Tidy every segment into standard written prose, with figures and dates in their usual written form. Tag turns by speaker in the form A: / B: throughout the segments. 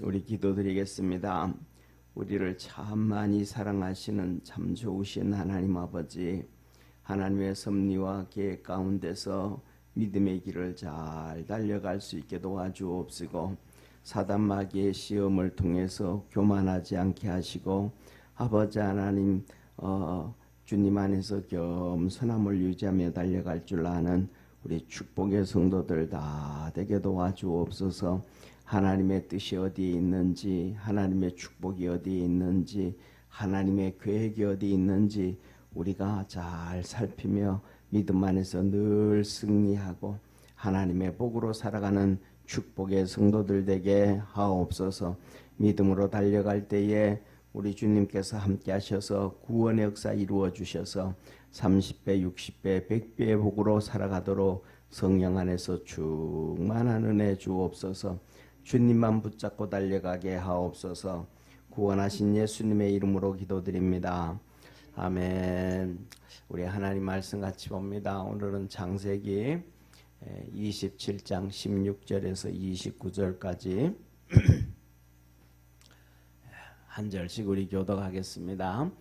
A: 우리 기도드리겠습니다. 우리를 참 많이 사랑하시는 참 좋으신 하나님 아버지, 하나님의 섭리와 계획 가운데서 믿음의 길을 잘 달려갈 수 있게 도와주옵시고, 사단 마귀의 시험을 통해서 교만하지 않게 하시고, 아버지 하나님 주님 안에서 겸손함을 유지하며 달려갈 줄 아는 우리 축복의 성도들 다 되게 도와주옵소서. 하나님의 뜻이 어디에 있는지, 하나님의 축복이 어디에 있는지, 하나님의 계획이 어디에 있는지 우리가 잘 살피며 믿음 안에서 늘 승리하고 하나님의 복으로 살아가는 축복의 성도들 되게 하옵소서. 믿음으로 달려갈 때에 우리 주님께서 함께 하셔서 구원의 역사 이루어 주셔서 30배, 60배, 100배의 복으로 살아가도록 성령 안에서 충만한 은혜 주옵소서. 주님만 붙잡고 달려가게 하옵소서. 구원하신 예수님의 이름으로 기도드립니다. 아멘. 우리 하나님 말씀 같이 봅니다. 오늘은 창세기 27장 16절에서 29절까지 한 절씩 우리 교독하겠습니다.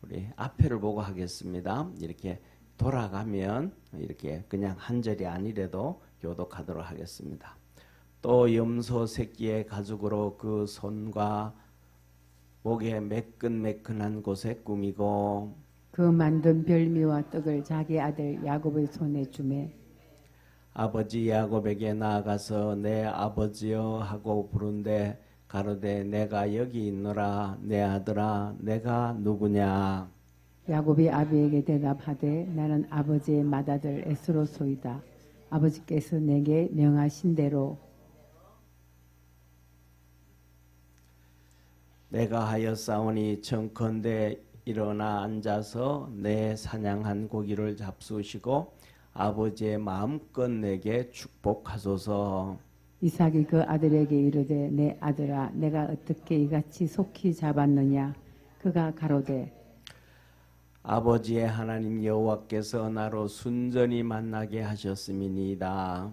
A: 우리 앞에를 보고 하겠습니다. 이렇게 돌아가면 이렇게 그냥 한 절이 아니래도 교독하도록 하겠습니다. 또 염소 새끼의 가죽으로 그 손과 목에 매끈매끈한 곳에 꾸미고
B: 그 만든 별미와 떡을 자기 아들 야곱의 손에 주매
A: 아버지 야곱에게 나아가서 내 아버지여 하고 부른데 가로되 내가 여기 있노라. 내 아들아 내가 누구냐.
B: 야곱이 아비에게 대답하되 나는 아버지의 맏아들 에스로소이다. 아버지께서 내게 명하신 대로
A: 내가 하였사오니 청컨대 일어나 앉아서 내 사냥한 고기를 잡수시고 아버지의 마음껏 내게 축복하소서.
B: 이삭이 그 아들에게 이르되 내 아들아 내가 어떻게 이같이 속히 잡았느냐. 그가 가로되
A: 아버지의 하나님 여호와께서 나로 순전히 만나게 하셨음이니이다.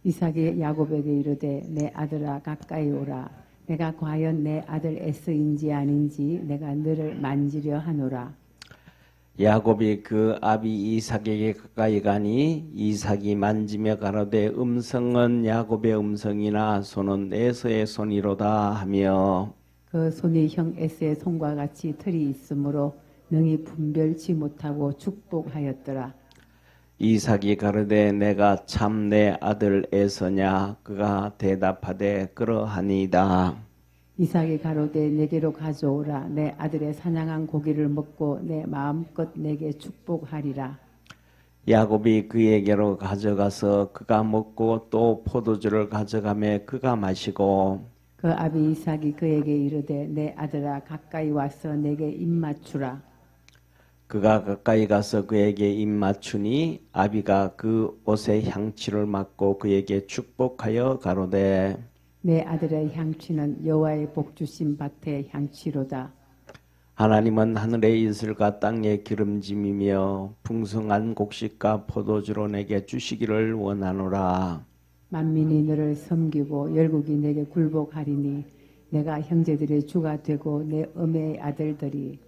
B: 이삭이 야곱에게 이르되 내 아들아 가까이 오라. 내가 과연 내 아들 에서인지 아닌지 내가 너를 만지려 하노라.
A: 야곱이 그 아비 이삭에게 가까이 가니 이삭이 만지며 가로되 음성은 야곱의 음성이나 손은 에서의 손이로다 하며
B: 그 손이 형 에서의 손과 같이 털이 있으므로 능히 분별치 못하고 축복하였더라.
A: 이삭이 가로되 내가 참 내 아들 에서냐. 그가 대답하되 그러하니이다.
B: 이삭이 가로되 내게로 가져오라. 내 아들의 사냥한 고기를 먹고 내 마음껏 내게 축복하리라.
A: 야곱이 그에게로 가져가서 그가 먹고 또 포도주를 가져가며 그가 마시고
B: 그 아비 이삭이 그에게 이르되 내 아들아 가까이 와서 내게 입 맞추라.
A: 그가 가까이 가서 그에게 입 맞추니 아비가 그 옷의 향취를 맡고 그에게 축복하여 가로되
B: 내 아들의 향취는 여호와의 복 주신 밭의 향취로다.
A: 하나님은 하늘의 이슬과 땅의 기름짐이며 풍성한 곡식과 포도주로 내게 주시기를 원하노라.
B: 만민이 너를 섬기고 열국이 내게 굴복하리니 내가 형제들의 주가 되고 내 어매의 아들들이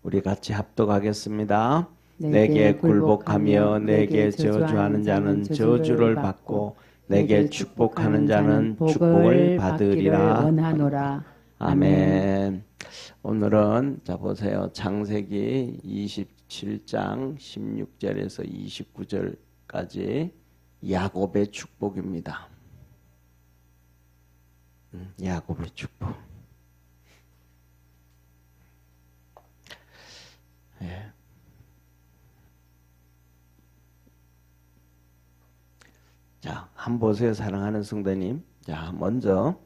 A: 우리 같이 합독하겠습니다. 내게 굴복하며 내게 저주하는 자는 저주를 받고 내게 축복하는 자는 축복을 받으리라.
B: 원하노라.
A: 아멘. 오늘은 자 보세요. 창세기 27장 16절에서 29절까지 야곱의 축복입니다. 야곱의 축복. 예. 자, 한번 보세요, 사랑하는 성도님. 자, 먼저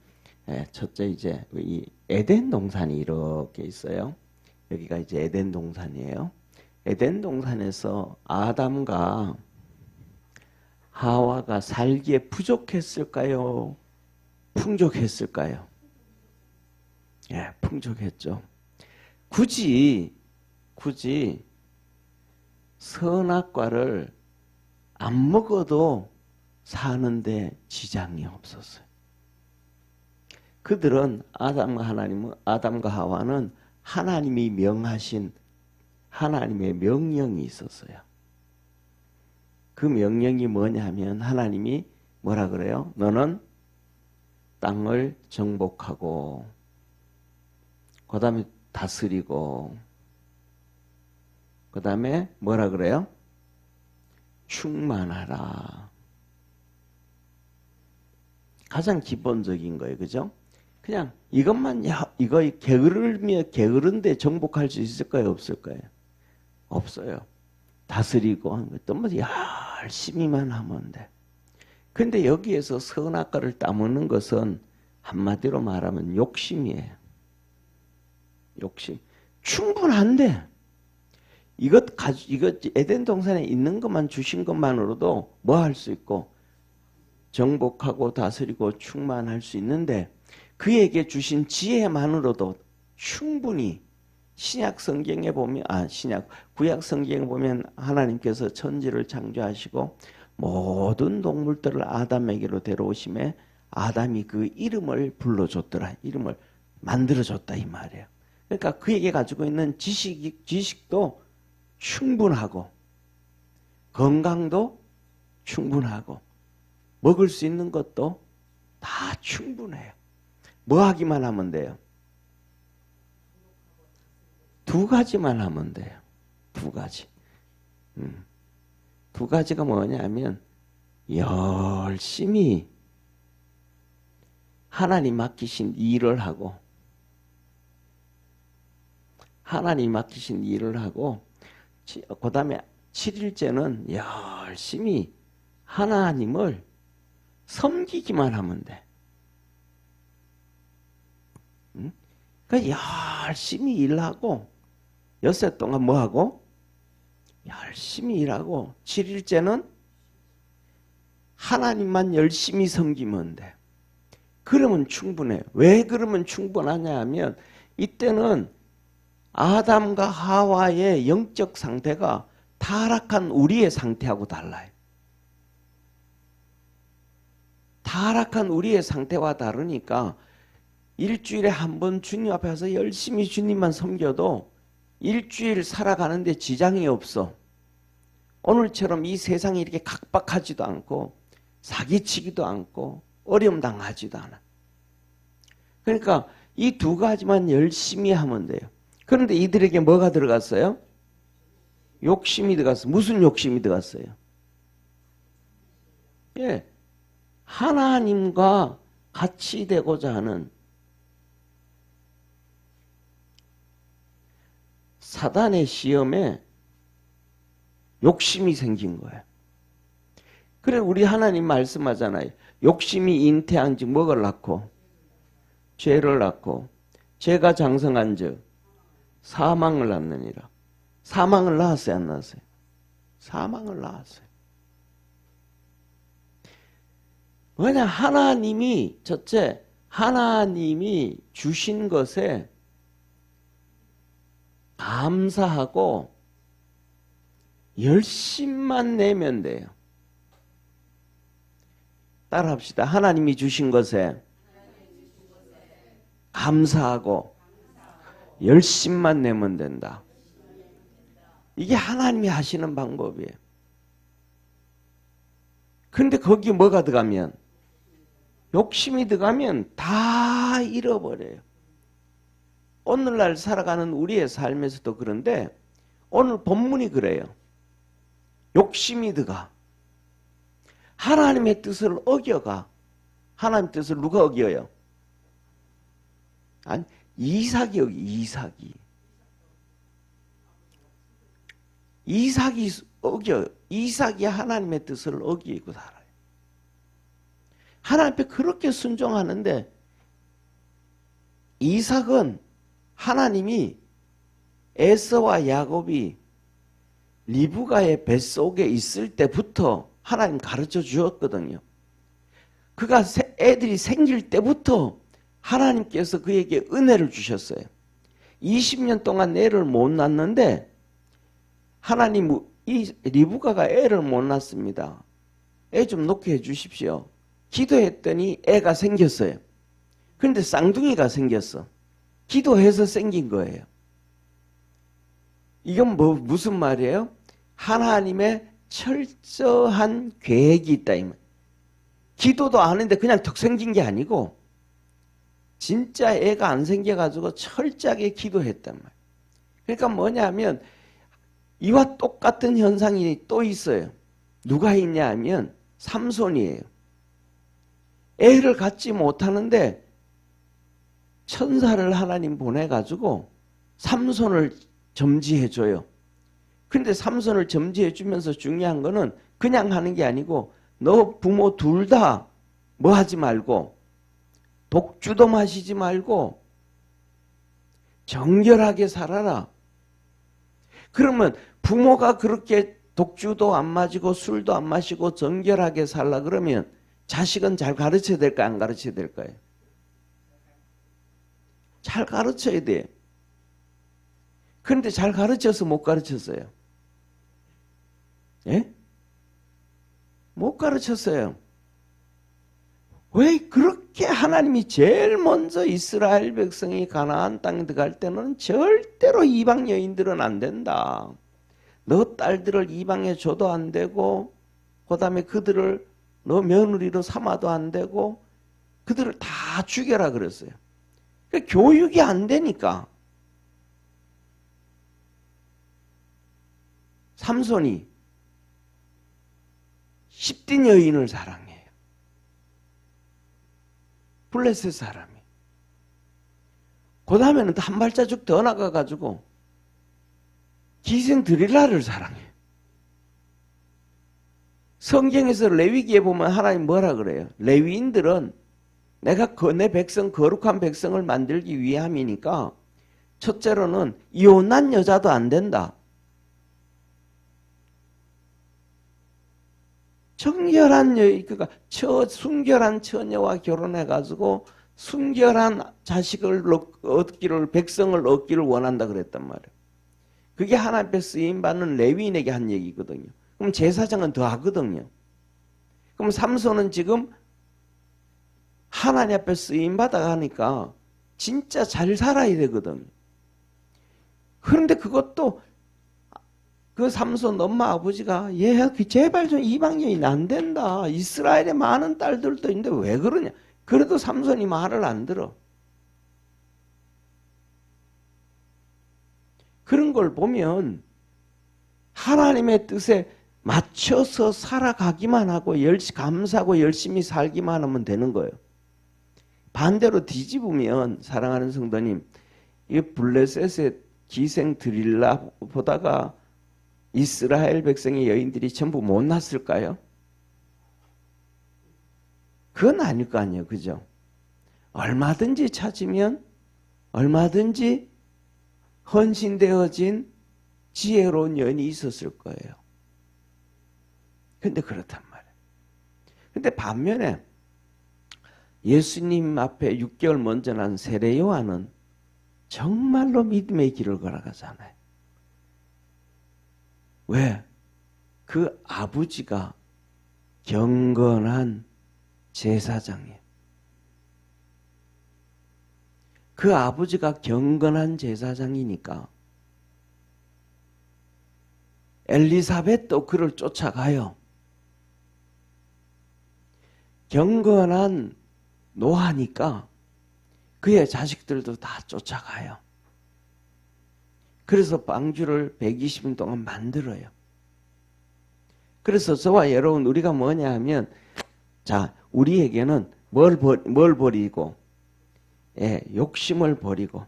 A: 첫째 이제 이 에덴 동산이 이렇게 있어요. 여기가 이제 에덴 동산이에요. 에덴 동산에서 아담과 하와가 살기에 부족했을까요? 풍족했을까요? 예, 풍족했죠. 굳이 선악과를 안 먹어도 사는데 지장이 없었어요. 그들은 아담과 하와는 하나님이 명하신 하나님의 명령이 있었어요. 그 명령이 뭐냐면 하나님이 뭐라 그래요? 너는 땅을 정복하고 그 다음에 다스리고 그 다음에 뭐라 그래요? 충만하라. 가장 기본적인 거예요. 그죠? 그냥 이것만 이거 게으른데 정복할 수 있을까요? 없을까요? 없어요. 다스리고 하는 것도 뭐 열심히만 하면 돼. 근데 여기에서 선악과를 따먹는 것은 한마디로 말하면 욕심이에요. 욕심. 충분한데 이것 에덴 동산에 있는 것만 주신 것만으로도 뭐 할 수 있고 정복하고 다스리고 충만할 수 있는데 그에게 주신 지혜만으로도 충분히 구약 성경에 보면 하나님께서 천지를 창조하시고 모든 동물들을 아담에게로 데려오심에 아담이 그 이름을 불러줬더라. 이름을 만들어줬다 이 말이에요. 그러니까 그에게 가지고 있는 지식도 충분하고 건강도 충분하고 먹을 수 있는 것도 다 충분해요. 뭐 하기만 하면 돼요? 두 가지만 하면 돼요. 두 가지. 두 가지가 뭐냐면 열심히 하나님 맡기신 일을 하고 그 다음에 7일째는 열심히 하나님을 섬기기만 하면 돼. 그러니까 열심히 일하고 엿새 동안 뭐하고? 열심히 일하고 7일째는 하나님만 열심히 섬기면 돼. 그러면 충분해요. 왜 그러면 충분하냐 하면 이때는 아담과 하와의 영적 상태가 타락한 우리의 상태하고 달라요. 타락한 우리의 상태와 다르니까 일주일에 한 번 주님 앞에 와서 열심히 주님만 섬겨도 일주일 살아가는데 지장이 없어. 오늘처럼 이 세상이 이렇게 각박하지도 않고 사기치기도 않고 어려움 당하지도 않아. 그러니까 이 두 가지만 열심히 하면 돼요. 그런데 이들에게 뭐가 들어갔어요? 욕심이 들어갔어요. 무슨 욕심이 들어갔어요? 예, 하나님과 같이 되고자 하는 사단의 시험에 욕심이 생긴 거예요. 그래 우리 하나님 말씀하잖아요. 욕심이 잉태한 즉 뭐를 낳고? 죄를 낳고 죄가 장성한 즉 사망을 낳느니라. 사망을 낳았어요? 안 낳았어요? 사망을 낳았어요. 왜냐 하나님이 첫째 하나님이 주신 것에 감사하고 열심만 내면 돼요. 따라합시다. 하나님이 주신 것에 감사하고 열심만 내면 된다. 이게 하나님이 하시는 방법이에요. 그런데 거기에 뭐가 들어가면 욕심이 들어가면 다 잃어버려요. 오늘날 살아가는 우리의 삶에서도 그런데 오늘 본문이 그래요. 욕심이 들어가. 하나님의 뜻을 어겨가. 하나님의 뜻을 누가 어겨요? 아니 이삭이 어겨. 이삭이 어겨. 이삭이 하나님의 뜻을 어기고 살아요. 하나님 앞에 그렇게 순종하는데 이삭은 하나님이 에서와 야곱이 리브가의 뱃속에 있을 때부터 하나님 가르쳐 주었거든요. 그가 애들이 생길 때부터 하나님께서 그에게 은혜를 주셨어요. 20년 동안 애를 못 낳는데 하나님 이 리브가가 애를 못 낳습니다. 애 좀 놓게 해 주십시오. 기도했더니 애가 생겼어요. 그런데 쌍둥이가 생겼어. 기도해서 생긴 거예요. 이건 무슨 말이에요? 하나님의 철저한 계획이 있다 이 말. 기도도 안 했는데 그냥 턱 생긴 게 아니고 진짜 애가 안 생겨가지고 철저하게 기도했단 말이에요. 그러니까 뭐냐면 이와 똑같은 현상이 또 있어요. 누가 있냐 하면 삼손이에요. 애를 갖지 못하는데 천사를 하나님 보내가지고 삼손을 점지해줘요. 근데 삼손을 점지해주면서 중요한 거는 그냥 하는 게 아니고 너 부모 둘 다 뭐 하지 말고 독주도 마시지 말고 정결하게 살아라. 그러면 부모가 그렇게 독주도 안 마시고 술도 안 마시고 정결하게 살라 그러면 자식은 잘 가르쳐야 될까요? 안 가르쳐야 될까요? 잘 가르쳐야 돼. 그런데 잘 가르쳐서 못 가르쳤어요. 예? 못 가르쳤어요. 왜 그렇게 하나님이 제일 먼저 이스라엘 백성이 가나안 땅에 들어갈 때는 절대로 이방 여인들은 안 된다. 너 딸들을 이방에 줘도 안 되고 그 다음에 그들을 너 며느리로 삼아도 안 되고 그들을 다 죽여라 그랬어요. 그러니까 교육이 안 되니까 삼손이 10대 여인을 사랑해요. 블레셋 사람이. 그 다음에는 한 발자국 더 나가가지고 기생 드릴라를 사랑해요. 성경에서 레위기에 보면 하나님 뭐라 그래요? 레위인들은 내가 내 백성 거룩한 백성을 만들기 위함이니까 첫째로는 이혼한 여자도 안 된다. 정결한 여인, 그러니까 순결한 처녀와 결혼해가지고 순결한 자식을 얻기를, 백성을 얻기를 원한다 그랬단 말이에요. 그게 하나님 앞에 쓰임받는 레위인에게 한 얘기거든요. 그럼 제사장은 더 하거든요. 그럼 삼손은 지금 하나님 앞에 쓰임받아 가니까 진짜 잘 살아야 되거든요. 그런데 그것도 그 삼손 엄마 아버지가 얘 제발 좀 이방여인 안 된다. 이스라엘에 많은 딸들도 있는데 왜 그러냐. 그래도 삼손이 말을 안 들어. 그런 걸 보면 하나님의 뜻에 맞춰서 살아가기만 하고 감사하고 열심히 살기만 하면 되는 거예요. 반대로 뒤집으면 사랑하는 성도님, 이 블레셋의 기생 드릴라 보다가 이스라엘 백성의 여인들이 전부 못 났을까요? 그건 아닐 거 아니에요. 그죠? 얼마든지 찾으면 얼마든지 헌신되어진 지혜로운 여인이 있었을 거예요. 근데 그렇단 말이에요. 근데 반면에 예수님 앞에 6개월 먼저 난 세례 요한은 정말로 믿음의 길을 걸어가잖아요. 왜? 그 아버지가 경건한 제사장이에요. 그 아버지가 경건한 제사장이니까 엘리사벳도 그를 쫓아가요. 경건한 노하니까 그의 자식들도 다 쫓아가요. 그래서 방주를 120일 동안 만들어요. 그래서 저와 여러분 우리가 뭐냐 하면 자 우리에게는 뭘 버리고 욕심을 버리고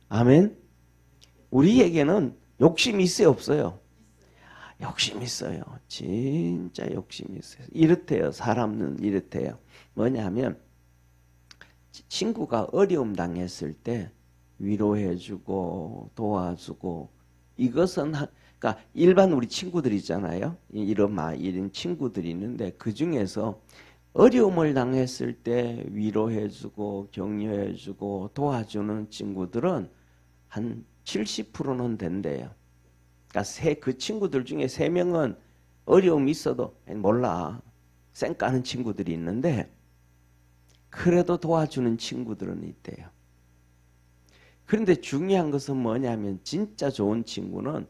A: 아멘. 우리에게는 욕심이 있어요 없어요? 욕심 있어요. 진짜 욕심이 있어요. 이렇대요. 사람은 이렇대요. 뭐냐면 친구가 어려움 당했을 때 위로해주고 도와주고 이것은 그러니까 일반 우리 친구들 있잖아요. 이런 친구들이 있는데 그 중에서 어려움을 당했을 때 위로해주고 격려해주고 도와주는 친구들은 한 70%는 된대요. 그러니까 그 친구들 중에 3명은 어려움이 있어도 몰라 쌩 까는 친구들이 있는데 그래도 도와주는 친구들은 있대요. 그런데 중요한 것은 뭐냐면 진짜 좋은 친구는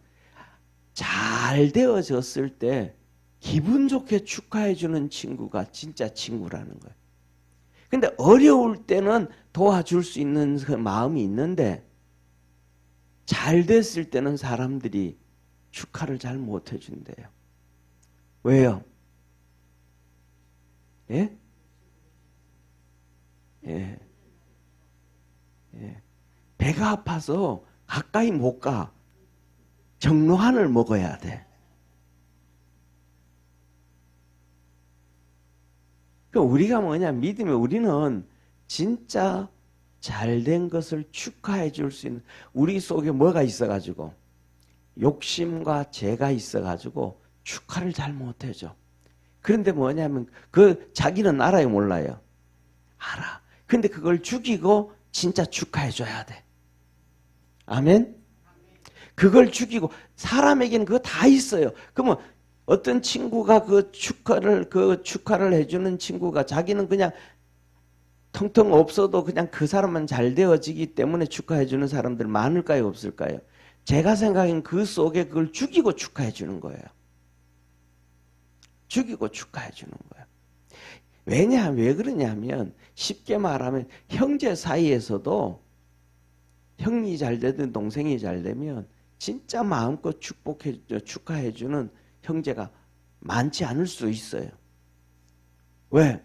A: 잘 되어졌을 때 기분 좋게 축하해 주는 친구가 진짜 친구라는 거예요. 근데 어려울 때는 도와줄 수 있는 그 마음이 있는데 잘 됐을 때는 사람들이 축하를 잘 못 해준대요. 왜요? 예? 예. 예. 배가 아파서 가까이 못 가. 정로한을 먹어야 돼. 우리가 뭐냐, 믿으면 우리는 진짜 잘된 것을 축하해 줄 수 있는, 우리 속에 뭐가 있어가지고, 욕심과 죄가 있어가지고 축하를 잘 못해줘. 그런데 뭐냐면 자기는 알아요, 몰라요? 알아. 근데 그걸 죽이고 진짜 축하해 줘야 돼. 아멘? 그걸 죽이고, 사람에게는 그거 다 있어요. 그러면 어떤 친구가 그 축하를 해주는 친구가 자기는 그냥 텅텅 없어도 그냥 그 사람만 잘 되어지기 때문에 축하해주는 사람들 많을까요, 없을까요? 제가 생각엔 그 속에 그걸 죽이고 축하해주는 거예요. 죽이고 축하해주는 거예요. 왜 그러냐면 쉽게 말하면 형제 사이에서도 형이 잘 되든 동생이 잘 되면 진짜 마음껏 축하해주는 형제가 많지 않을 수 있어요. 왜?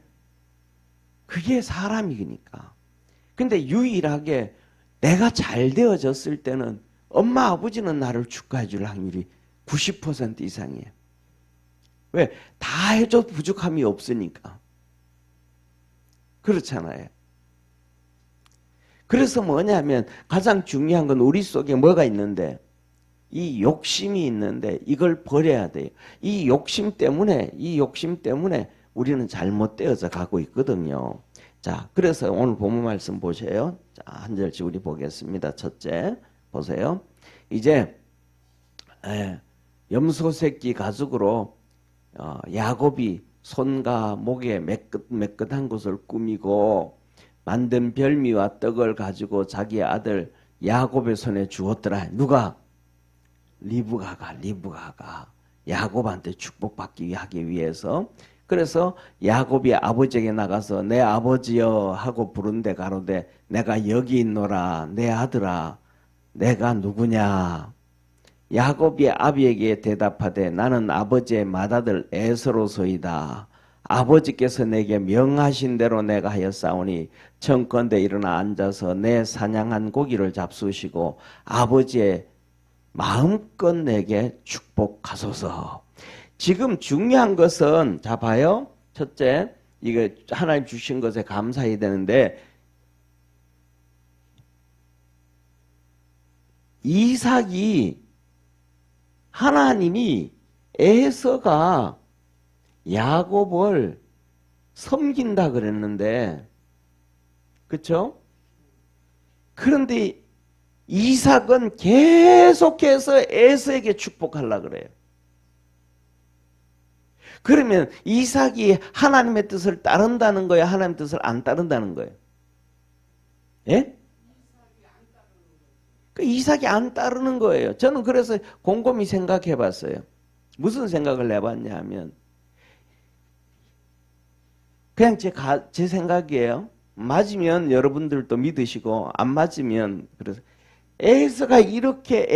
A: 그게 사람이니까. 근데 유일하게 내가 잘 되어졌을 때는 엄마 아버지는 나를 축하해 줄 확률이 90% 이상이에요. 왜? 다 해줘도 부족함이 없으니까. 그렇잖아요. 그래서 뭐냐면 가장 중요한 건 우리 속에 뭐가 있는데, 이 욕심이 있는데 이걸 버려야 돼요. 이 욕심 때문에 우리는 잘못되어져 가고 있거든요. 자, 그래서 오늘 본문 말씀 보세요. 자, 한 절씩 우리 보겠습니다. 첫째, 보세요. 이제 염소 새끼 가죽으로 야곱이 손과 목에 매끗한 것을 꾸미고 만든 별미와 떡을 가지고 자기 아들 야곱의 손에 주었더라. 누가? 리브가가 야곱한테 축복받기 하기 위해서. 그래서 야곱이 아버지에게 나가서 내 아버지여 하고 부른데 가로되 내가 여기 있노라. 내 아들아 내가 누구냐. 야곱이 아비에게 대답하되 나는 아버지의 맏아들 에서로소이다. 아버지께서 내게 명하신 대로 내가 하였사오니 청컨대 일어나 앉아서 내 사냥한 고기를 잡수시고 아버지의 마음껏 내게 축복하소서. 지금 중요한 것은, 자 봐요. 첫째, 이거 하나님 주신 것에 감사해야 되는데, 이삭이 하나님이 에서가 야곱을 섬긴다 그랬는데, 그렇죠? 그런데 이삭은 계속해서 에서에게 축복하려고 그래요. 그러면 이삭이 하나님의 뜻을 따른다는 거예요? 하나님의 뜻을 안 따른다는 거예요? 예? 이삭이 안 따르는 거예요. 저는 그래서 곰곰이 생각해 봤어요. 무슨 생각을 해봤냐 하면 그냥 제 생각이에요. 맞으면 여러분들도 믿으시고 안 맞으면 그래서 에서가 이렇게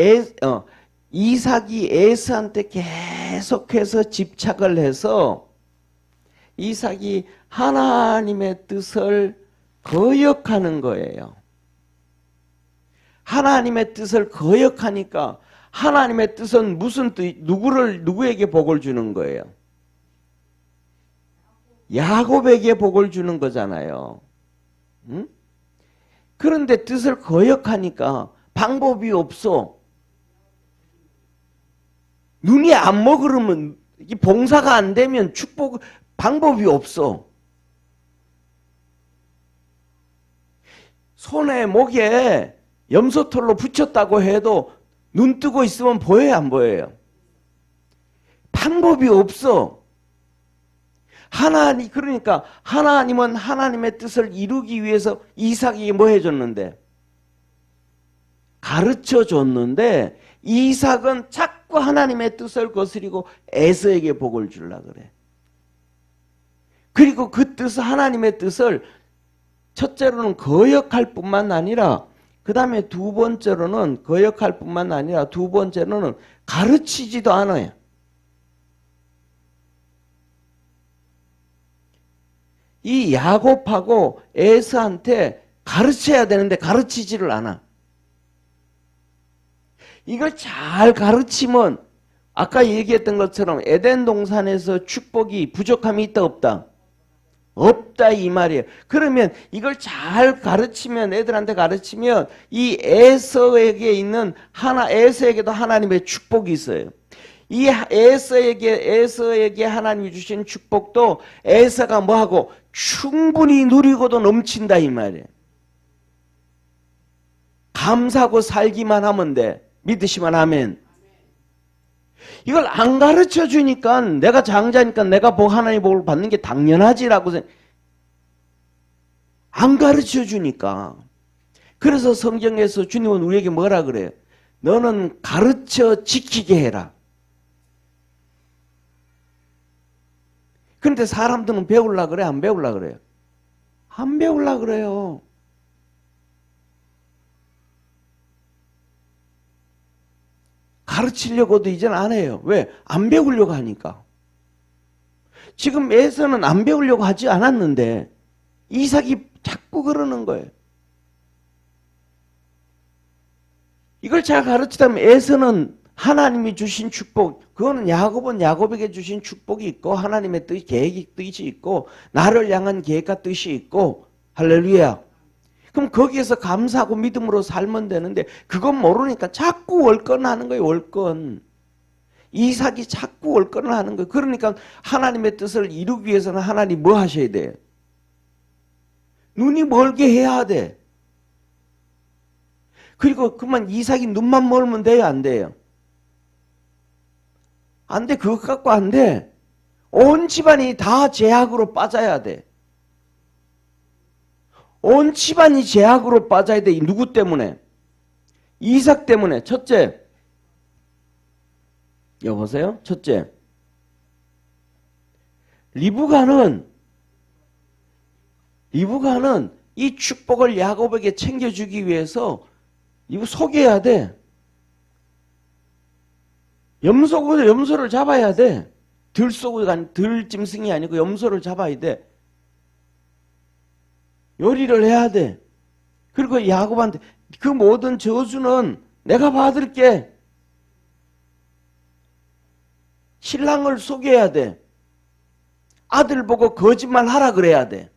A: 이삭이 에서한테 계속해서 집착을 해서 이삭이 하나님의 뜻을 거역하는 거예요. 하나님의 뜻을 거역하니까 하나님의 뜻은 무슨 뜻, 누구에게 복을 주는 거예요? 야곱에게 복을 주는 거잖아요. 응? 그런데 뜻을 거역하니까 방법이 없어. 눈이 안 먹으면 봉사가 안 되면 방법이 없어. 손에 목에 염소털로 붙였다고 해도 눈 뜨고 있으면 보여요, 안 보여요? 방법이 없어. 하나님, 그러니까 하나님은 하나님의 뜻을 이루기 위해서 이삭에게 뭐 해줬는데? 가르쳐 줬는데 이삭은 자꾸 하나님의 뜻을 거스리고 에서에게 복을 주려고 그래. 그리고 그 뜻을, 하나님의 뜻을 첫째로는 거역할 뿐만 아니라, 그 다음에 두 번째로는 거역할 뿐만 아니라 두 번째로는 가르치지도 않아요. 이 야곱하고 에서한테 가르쳐야 되는데 가르치지를 않아. 이걸 잘 가르치면 아까 얘기했던 것처럼 에덴 동산에서 축복이 부족함이 있다 없다? 없다 이 말이에요. 그러면 이걸 잘 가르치면, 애들한테 가르치면 이 에서에게도 하나님의 축복이 있어요. 이 에서에게 하나님이 주신 축복도 에서가 뭐하고 충분히 누리고도 넘친다 이 말이에요. 감사하고 살기만 하면 돼. 믿으시면 아멘. 이걸 안 가르쳐 주니까, 내가 장자니까 내가 하나님의 복을 받는 게 당연하지라고 안 가르쳐 주니까. 그래서 성경에서 주님은 우리에게 뭐라 그래요? 너는 가르쳐 지키게 해라. 그런데 사람들은 배우려고 그래? 안 배우려고 그래요? 안 배우려고 그래요. 가르치려고도 이제는 안 해요. 왜? 안 배우려고 하니까. 지금 에서는 안 배우려고 하지 않았는데 이삭이 자꾸 그러는 거예요. 이걸 잘 가르치다면 에서는 하나님이 주신 축복, 그거는 야곱은 야곱에게 주신 축복이 있고 하나님의 뜻, 뜻이 있고 나를 향한 계획과 뜻이 있고, 할렐루야. 그럼 거기에서 감사하고 믿음으로 살면 되는데 그건 모르니까 자꾸 월권하는 거예요. 월권. 이삭이 자꾸 월권을 하는 거예요. 그러니까 하나님의 뜻을 이루기 위해서는 하나님 뭐 하셔야 돼요? 눈이 멀게 해야 돼. 그리고 그만 이삭이 눈만 멀면 돼요? 안 돼요? 안 돼. 그것 갖고 안 돼. 온 집안이 다 죄악으로 빠져야 돼. 온 집안이 죄악으로 빠져야 돼. 누구 때문에? 이삭 때문에. 첫째. 여보세요? 첫째. 리브가는 이 축복을 야곱에게 챙겨주기 위해서 이거 속여야 돼. 염소를 잡아야 돼. 들짐승이 아니고 염소를 잡아야 돼. 요리를 해야 돼. 그리고 야곱한테 그 모든 저주는 내가 받을게. 신랑을 속여야 돼. 아들 보고 거짓말하라 그래야 돼.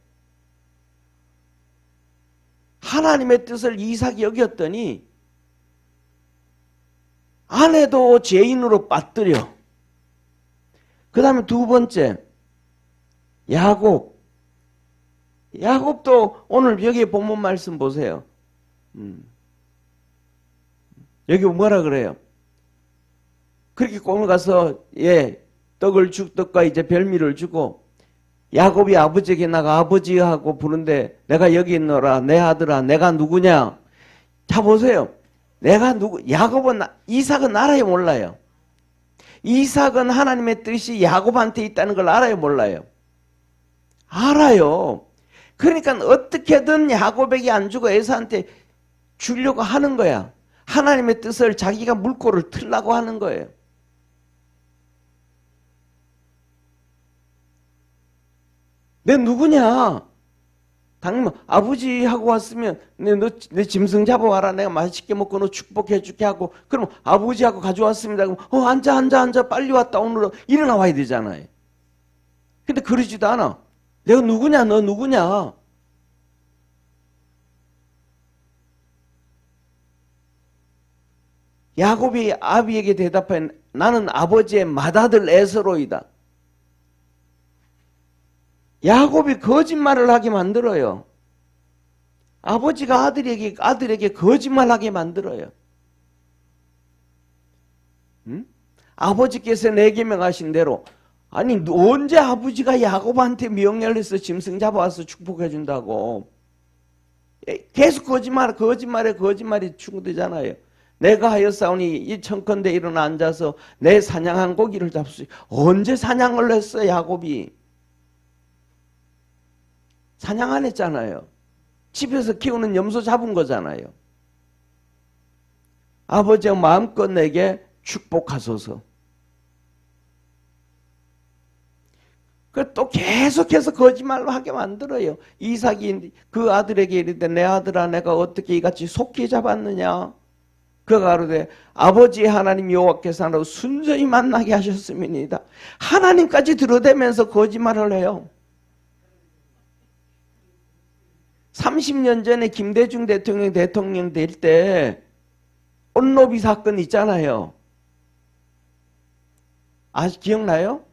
A: 하나님의 뜻을 이삭이 여겼더니 아내도 죄인으로 빠뜨려. 그 다음에 두 번째, 야곱도 오늘 여기 본문 말씀 보세요. 여기 뭐라 그래요? 그렇게 오늘 가서 떡과 이제 별미를 주고 야곱이 아버지에게 나가 아버지 하고 부른데 내가 여기 있노라 내 아들아 내가 누구냐? 자 보세요. 이삭은 알아요 몰라요? 이삭은 하나님의 뜻이 야곱한테 있다는 걸 알아요 몰라요? 알아요. 그러니까 어떻게든 야곱에게 안 주고 에서한테 주려고 하는 거야. 하나님의 뜻을 자기가 물꼬를 틀라고 하는 거예요. 내 누구냐? 당연히 아버지하고 왔으면 내 짐승 잡아와라. 내가 맛있게 먹고 너 축복해 줄게 하고, 그럼 아버지하고 가져왔습니다. 그럼 앉아 빨리 왔다 오늘 일어나 와야 되잖아요. 근데 그러지도 않아. 내가 누구냐? 너 누구냐? 야곱이 아비에게 대답해 나는 아버지의 맏아들 에서로이다. 야곱이 거짓말을 하게 만들어요. 아버지가 아들에게 거짓말하게 만들어요. 아버지께서 내게 명하신 대로 아니 언제 아버지가 야곱한테 명령을 해서 짐승 잡아와서 축복해 준다고. 계속 거짓말이 충분되잖아요. 내가 하였사오니 이 청컨대 일어나 앉아서 내 사냥한 고기를 잡수. 언제 사냥을 했어 야곱이? 사냥 안 했잖아요. 집에서 키우는 염소 잡은 거잖아요. 아버지가 마음껏 내게 축복하소서. 또 계속해서 거짓말로 하게 만들어요. 이삭이 그 아들에게 이르되 내 아들아 내가 어떻게 이같이 속히 잡았느냐. 그가 가로되 아버지 하나님 여호와께서 나로 순전히 만나게 하셨음이니이다. 하나님까지 들어대면서 거짓말을 해요. 30년 전에 김대중 대통령 될 때 온로비 사건 있잖아요. 아직 기억나요?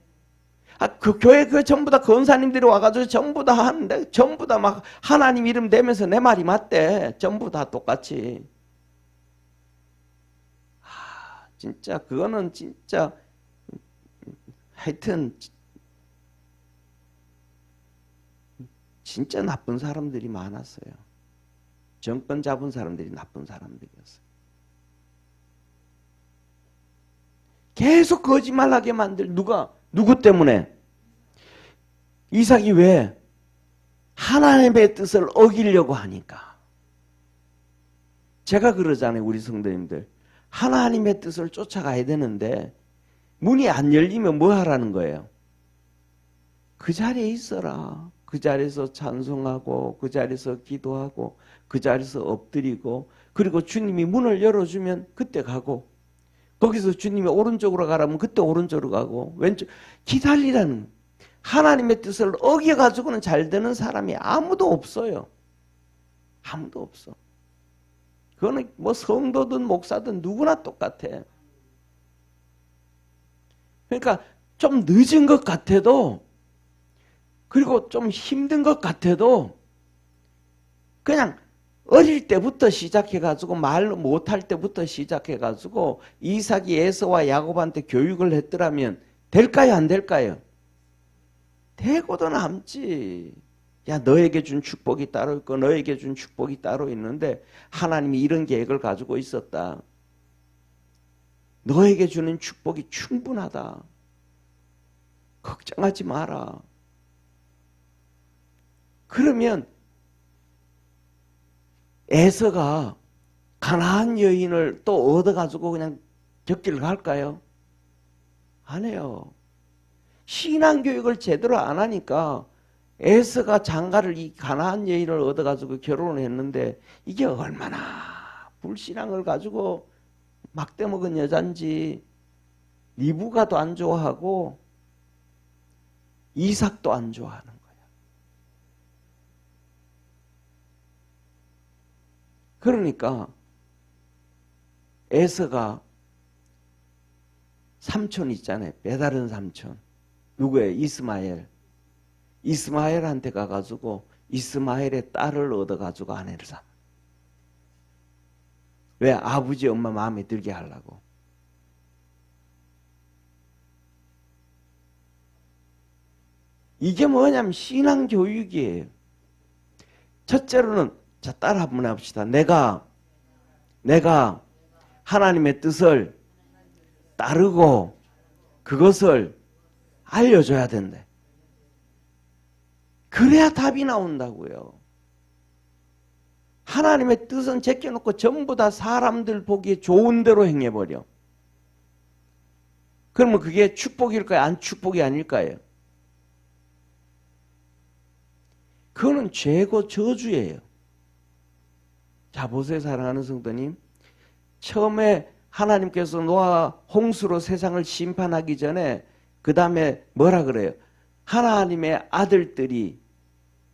A: 그 교회 전부 다 권사님들이 와가지고 전부 다 하는데 전부 다 막 하나님 이름 대면서 내 말이 맞대. 전부 다 똑같이. 진짜 그거는 진짜 하여튼 진짜 나쁜 사람들이 많았어요. 정권 잡은 사람들이 나쁜 사람들이었어요. 계속 거짓말하게 만들 누구 때문에? 이삭이 왜? 하나님의 뜻을 어기려고 하니까. 제가 그러잖아요. 우리 성도님들. 하나님의 뜻을 쫓아가야 되는데 문이 안 열리면 뭐 하라는 거예요? 그 자리에 있어라. 그 자리에서 찬송하고 그 자리에서 기도하고 그 자리에서 엎드리고 그리고 주님이 문을 열어주면 그때 가고 거기서 주님이 오른쪽으로 가라면 그때 오른쪽으로 가고 왼쪽 기다리라는 하나님의 뜻을 어겨가지고는 잘 되는 사람이 아무도 없어요. 아무도 없어. 그거는 뭐 성도든 목사든 누구나 똑같아. 그러니까 좀 늦은 것 같아도 그리고 좀 힘든 것 같아도 그냥 어릴 때부터 시작해가지고 말 못할 때부터 시작해가지고 이삭이 에서와 야곱한테 교육을 했더라면 될까요? 안 될까요? 되고도 남지. 야 너에게 준 축복이 따로 있고 너에게 준 축복이 따로 있는데 하나님이 이런 계획을 가지고 있었다. 너에게 주는 축복이 충분하다. 걱정하지 마라. 그러면 에서가 가나안 여인을 또 얻어가지고 그냥 곁길을 갈까요? 안 해요. 신앙교육을 제대로 안 하니까 에서가 장가를 이 가나안 여인을 얻어가지고 결혼을 했는데 이게 얼마나 불신앙을 가지고 막대먹은 여잔지 리브가도 안 좋아하고 이삭도 안 좋아하는 거야. 그러니까 에서가 삼촌 있잖아요. 배다른 삼촌. 누구예요? 이스마엘한테 가가지고 이스마엘의 딸을 얻어가지고 아내를 삼아. 왜? 아버지 엄마 마음에 들게 하려고. 이게 뭐냐면 신앙교육이에요. 첫째로는 자 따라 한번 해봅시다. 내가 하나님의 뜻을 따르고 그것을 알려줘야 된대. 그래야 답이 나온다고요. 하나님의 뜻은 제껴놓고 전부 다 사람들 보기에 좋은 대로 행해버려. 그러면 그게 축복일까요? 안 축복이 아닐까요? 그거는 죄고 저주예요. 자 보세요 사랑하는 성도님. 처음에 하나님께서 노아 홍수로 세상을 심판하기 전에 그 다음에 뭐라 그래요? 하나님의 아들들이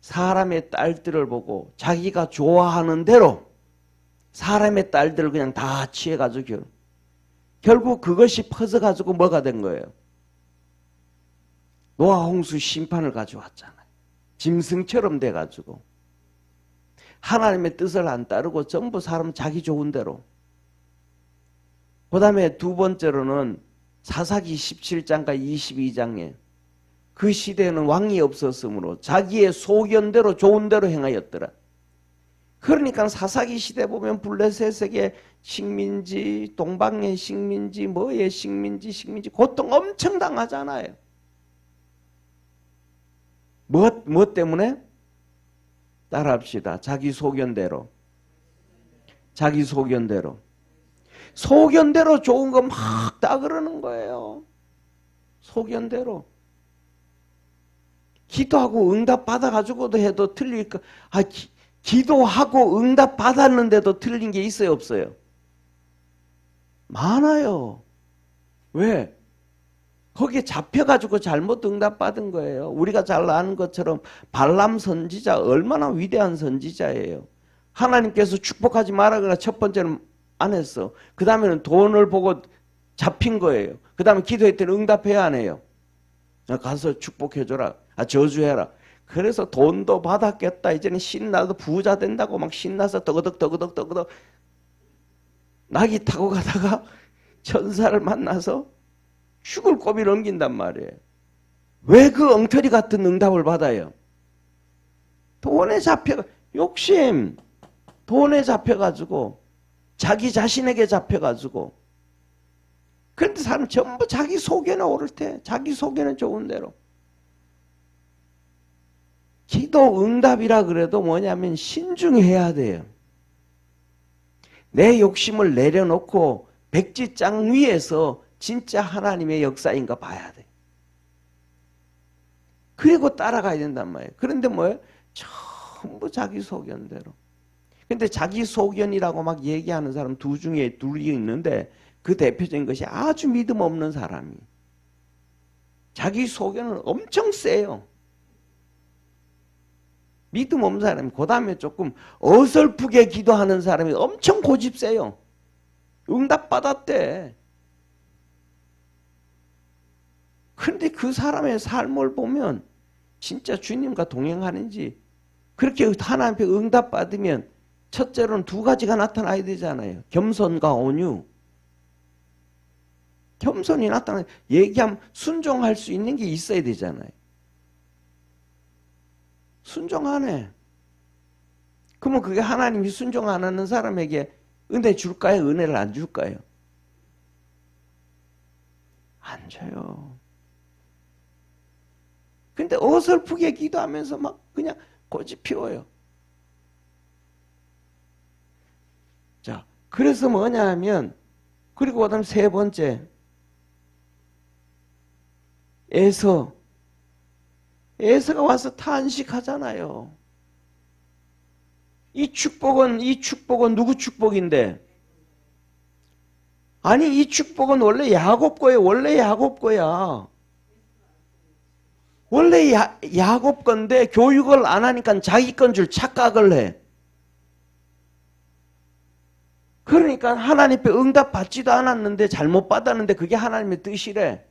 A: 사람의 딸들을 보고 자기가 좋아하는 대로 사람의 딸들을 그냥 다 취해가지고 결국 그것이 퍼져가지고 뭐가 된 거예요? 노아 홍수 심판을 가져왔잖아요. 짐승처럼 돼가지고 하나님의 뜻을 안 따르고 전부 사람 자기 좋은 대로. 그 다음에 두 번째로는 사사기 17장과 22장에 그 시대에는 왕이 없었으므로 자기의 소견대로 좋은 대로 행하였더라. 그러니까 사사기 시대 보면 블레셋에게 식민지, 동방의 식민지, 뭐의 식민지 고통 엄청 당하잖아요. 뭐 때문에? 따라합시다. 자기 소견대로. 자기 소견대로. 소견대로 좋은 거 막 다 그러는 거예요. 소견대로. 기도하고 응답 받아가지고도 해도 틀릴까? 기도하고 응답 받았는데도 틀린 게 있어요, 없어요? 많아요. 왜? 거기에 잡혀가지고 잘못 응답 받은 거예요. 우리가 잘 아는 것처럼 발람 선지자 얼마나 위대한 선지자예요. 하나님께서 축복하지 말아라 첫 번째는 안 했어. 그 다음에는 돈을 보고 잡힌 거예요. 그 다음에 기도했더니 응답해야 안 해요. 가서 축복해줘라. 저주해라. 그래서 돈도 받았겠다. 이제는 신나서 부자 된다고 막 신나서 떠그덕 낙이 타고 가다가 천사를 만나서 죽을 고비 넘긴단 말이에요. 왜 그 엉터리 같은 응답을 받아요? 돈에 욕심, 돈에 잡혀가지고, 자기 자신에게 잡혀가지고. 그런데 사람 전부 자기 소견에 오를 때, 자기 소견에 좋은 대로. 기도 응답이라 그래도 뭐냐면 신중해야 돼요. 내 욕심을 내려놓고 백지장 위에서 진짜 하나님의 역사인가 봐야 돼. 그리고 따라가야 된단 말이에요. 그런데 뭐예요? 전부 자기 소견대로. 근데 자기 소견이라고 막 얘기하는 사람 둘이 있는데 그 대표적인 것이 아주 믿음 없는 사람이. 자기 소견은 엄청 세요. 믿음 없는 사람이. 그 다음에 조금 어설프게 기도하는 사람이 엄청 고집 세요. 응답 받았대. 그런데 그 사람의 삶을 보면 진짜 주님과 동행하는지 그렇게 하나님께 응답 받으면 첫째로는 두 가지가 나타나야 되잖아요. 겸손과 온유. 겸손이 나타나 얘기하면 순종할 수 있는 게 있어야 되잖아요. 순종하네. 그러면 그게 하나님이 순종 안 하는 사람에게 은혜 줄까요? 은혜를 안 줄까요? 안 줘요. 근데 어설프게 기도하면서 막 그냥 고집 피워요. 자, 그래서 뭐냐 하면, 그리고 그 다음 세 번째, 에서가 와서 탄식하잖아요. 이 축복은 누구 축복인데? 아니, 이 축복은 원래 야곱 거예요. 원래 야곱 거야. 원래 야곱 건데 교육을 안 하니까 자기 건 줄 착각을 해. 그러니까 하나님께 응답 받지도 않았는데 잘못 받았는데 그게 하나님의 뜻이래.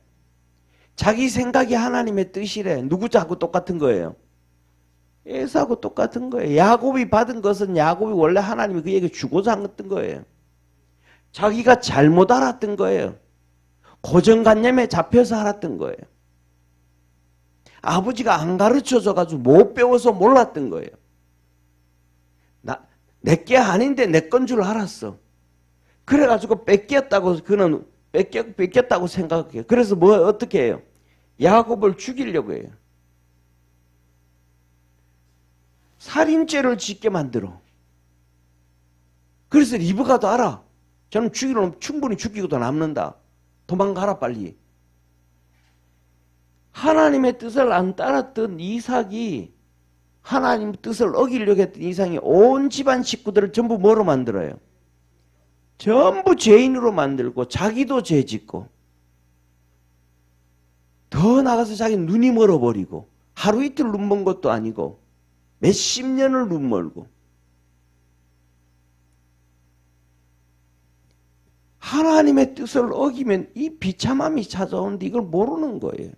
A: 자기 생각이 하나님의 뜻이래. 누구하고 똑같은 거예요? 에서하고 똑같은 거예요. 야곱이 받은 것은 야곱이 원래 하나님이 그에게 주고자 했던 거예요. 자기가 잘못 알았던 거예요. 고정관념에 잡혀서 알았던 거예요. 아버지가 안 가르쳐줘가지고 못 배워서 몰랐던 거예요. 내게 아닌데 내 건 줄 알았어. 그래가지고 그는 뺏겼다고 생각해요. 그래서 어떻게 해요? 야곱을 죽이려고 해요. 살인죄를 짓게 만들어. 그래서 리브가도 알아. 저는 충분히 죽이고도 남는다. 도망가라 빨리. 하나님의 뜻을 안 따랐던 이삭이 하나님 뜻을 어기려고 했던 이삭이 온 집안 식구들을 전부 뭐로 만들어요? 전부 죄인으로 만들고 자기도 죄 짓고 더 나가서 자기 눈이 멀어버리고 하루 이틀 눈 먼 것도 아니고 몇십 년을 눈 멀고 하나님의 뜻을 어기면 이 비참함이 찾아오는데 이걸 모르는 거예요.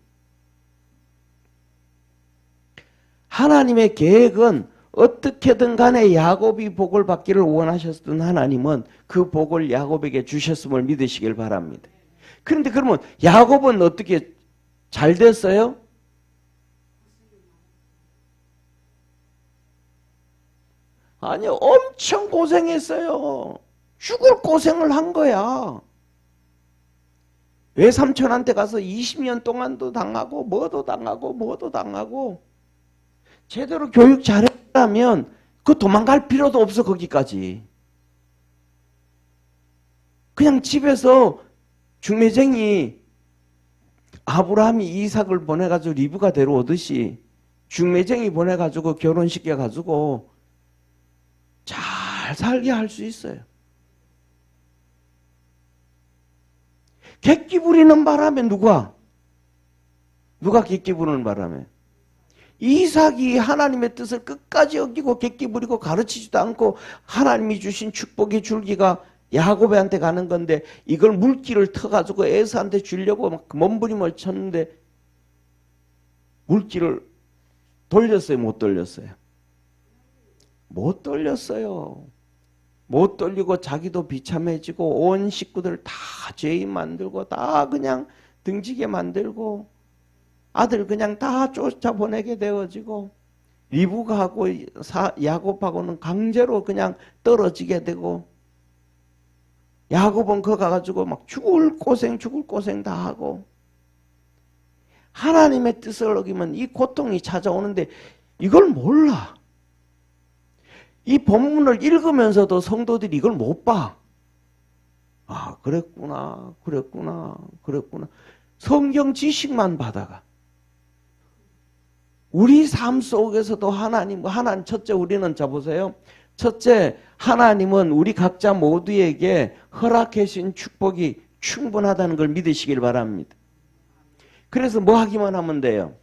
A: 하나님의 계획은 어떻게든 간에 야곱이 복을 받기를 원하셨던 하나님은 그 복을 야곱에게 주셨음을 믿으시길 바랍니다. 그런데 그러면 야곱은 어떻게 잘 됐어요? 아니, 엄청 고생했어요. 죽을 고생을 한 거야. 외삼촌한테 가서 20년 동안도 당하고 뭐도 당하고 제대로 교육 잘했다면 그 도망갈 필요도 없어. 거기까지 그냥 집에서 중매쟁이 아브라함이 이삭을 보내가지고 리브가 데려오듯이 중매쟁이 보내가지고 결혼시켜가지고 잘 살게 할 수 있어요. 객기 부리는 바람에 누가 객기 부리는 바람에 이삭이 하나님의 뜻을 끝까지 어기고 객기 부리고 가르치지도 않고 하나님이 주신 축복의 줄기가 야고보한테 가는 건데 이걸 물기를 터가지고 에서한테 주려고 막 몸부림을 쳤는데 물기를 돌렸어요? 못 돌렸어요? 못 돌렸어요. 못 돌리고 자기도 비참해지고 온 식구들 다 죄인 만들고 다 그냥 등지게 만들고 아들 그냥 다 쫓아보내게 되어지고 리브가하고 야곱하고는 강제로 그냥 떨어지게 되고 야곱은 거 가가지고 막 죽을 고생 다 하고 하나님의 뜻을 어기면 이 고통이 찾아오는데 이걸 몰라. 이 본문을 읽으면서도 성도들이 이걸 못 봐. 아, 그랬구나. 성경 지식만 받아가. 우리 삶 속에서도 하나님 첫째 우리는 보세요. 첫째, 하나님은 우리 각자 모두에게 허락해 주신 축복이 충분하다는 걸 믿으시길 바랍니다. 그래서 뭐 하기만 하면 돼요?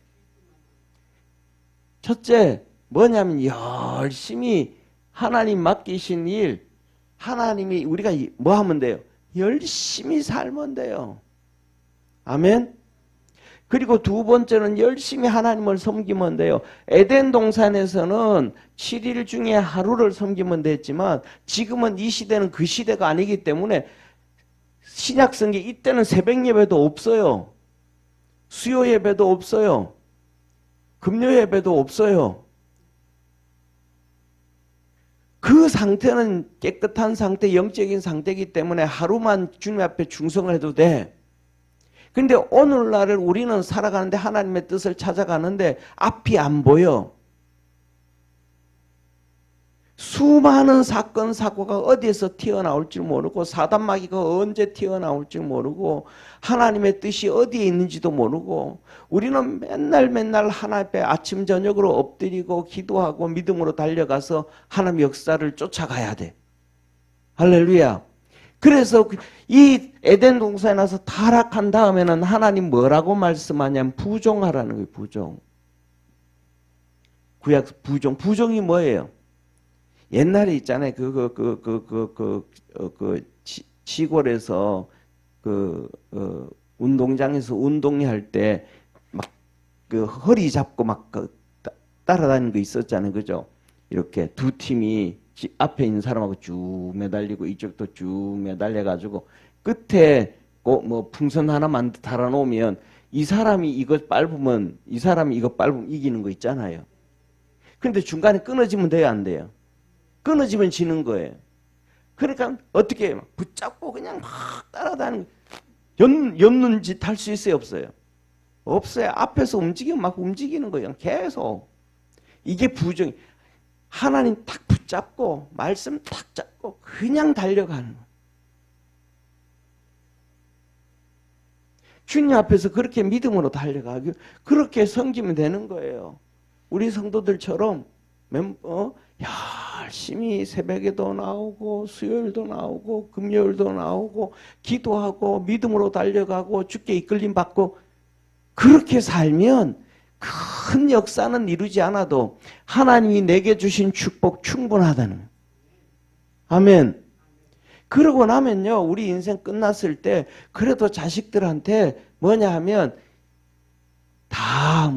A: 첫째, 뭐냐면 열심히 하나님 맡기신 일, 하나님이 우리가 뭐 하면 돼요? 열심히 살면 돼요. 아멘? 그리고 두 번째는 열심히 하나님을 섬기면 돼요. 에덴 동산에서는 7일 중에 하루를 섬기면 됐지만 지금은 이 시대는 그 시대가 아니기 때문에 신약성경 이때는 새벽 예배도 없어요. 수요 예배도 없어요. 금요 예배도 없어요. 그 상태는 깨끗한 상태, 영적인 상태이기 때문에 하루만 주님 앞에 충성을 해도 돼. 근데 오늘날을 우리는 살아가는데 하나님의 뜻을 찾아가는데 앞이 안 보여. 수많은 사건 사고가 어디에서 튀어나올지 모르고 사단마귀가 언제 튀어나올지 모르고 하나님의 뜻이 어디에 있는지도 모르고 우리는 맨날 하나님 앞에 아침 저녁으로 엎드리고 기도하고 믿음으로 달려가서 하나님의 역사를 쫓아가야 돼. 할렐루야. 그래서 이 에덴 동산에 나서 타락한 다음에는 하나님 뭐라고 말씀하냐면 부종하라는 거예요. 부종. 구약 부종이 뭐예요? 옛날에 있잖아요. 시골에서 운동장에서 운동회 할 때 막 허리 잡고 막 따라다니는 거 있었잖아요. 그죠? 이렇게 두 팀이 앞에 있는 사람하고 쭉 매달리고 이쪽도 쭉 매달려가지고 끝에 뭐 풍선 하나만 달아놓으면 이 사람이 이거 밟으면 이기는 거 있잖아요. 근데 중간에 끊어지면 돼요, 안 돼요? 끊어지면 지는 거예요. 그러니까 어떻게 해요? 붙잡고 그냥 막 따라다니는 엮는 짓 할 수 있어요, 없어요? 없어요. 앞에서 막 움직이는 거예요. 계속. 이게 부정이. 하나님 탁 붙잡고 말씀 탁 잡고 그냥 달려가는 거예요. 주님 앞에서 그렇게 믿음으로 달려가고 그렇게 섬기면 되는 거예요. 우리 성도들처럼 열심히 새벽에도 나오고 수요일도 나오고 금요일도 나오고 기도하고 믿음으로 달려가고 주께 이끌림 받고 그렇게 살면 큰 역사는 이루지 않아도 하나님이 내게 주신 축복 충분하다는 거예요. 아멘. 그러고 나면요, 우리 인생 끝났을 때 그래도 자식들한테 뭐냐 하면 다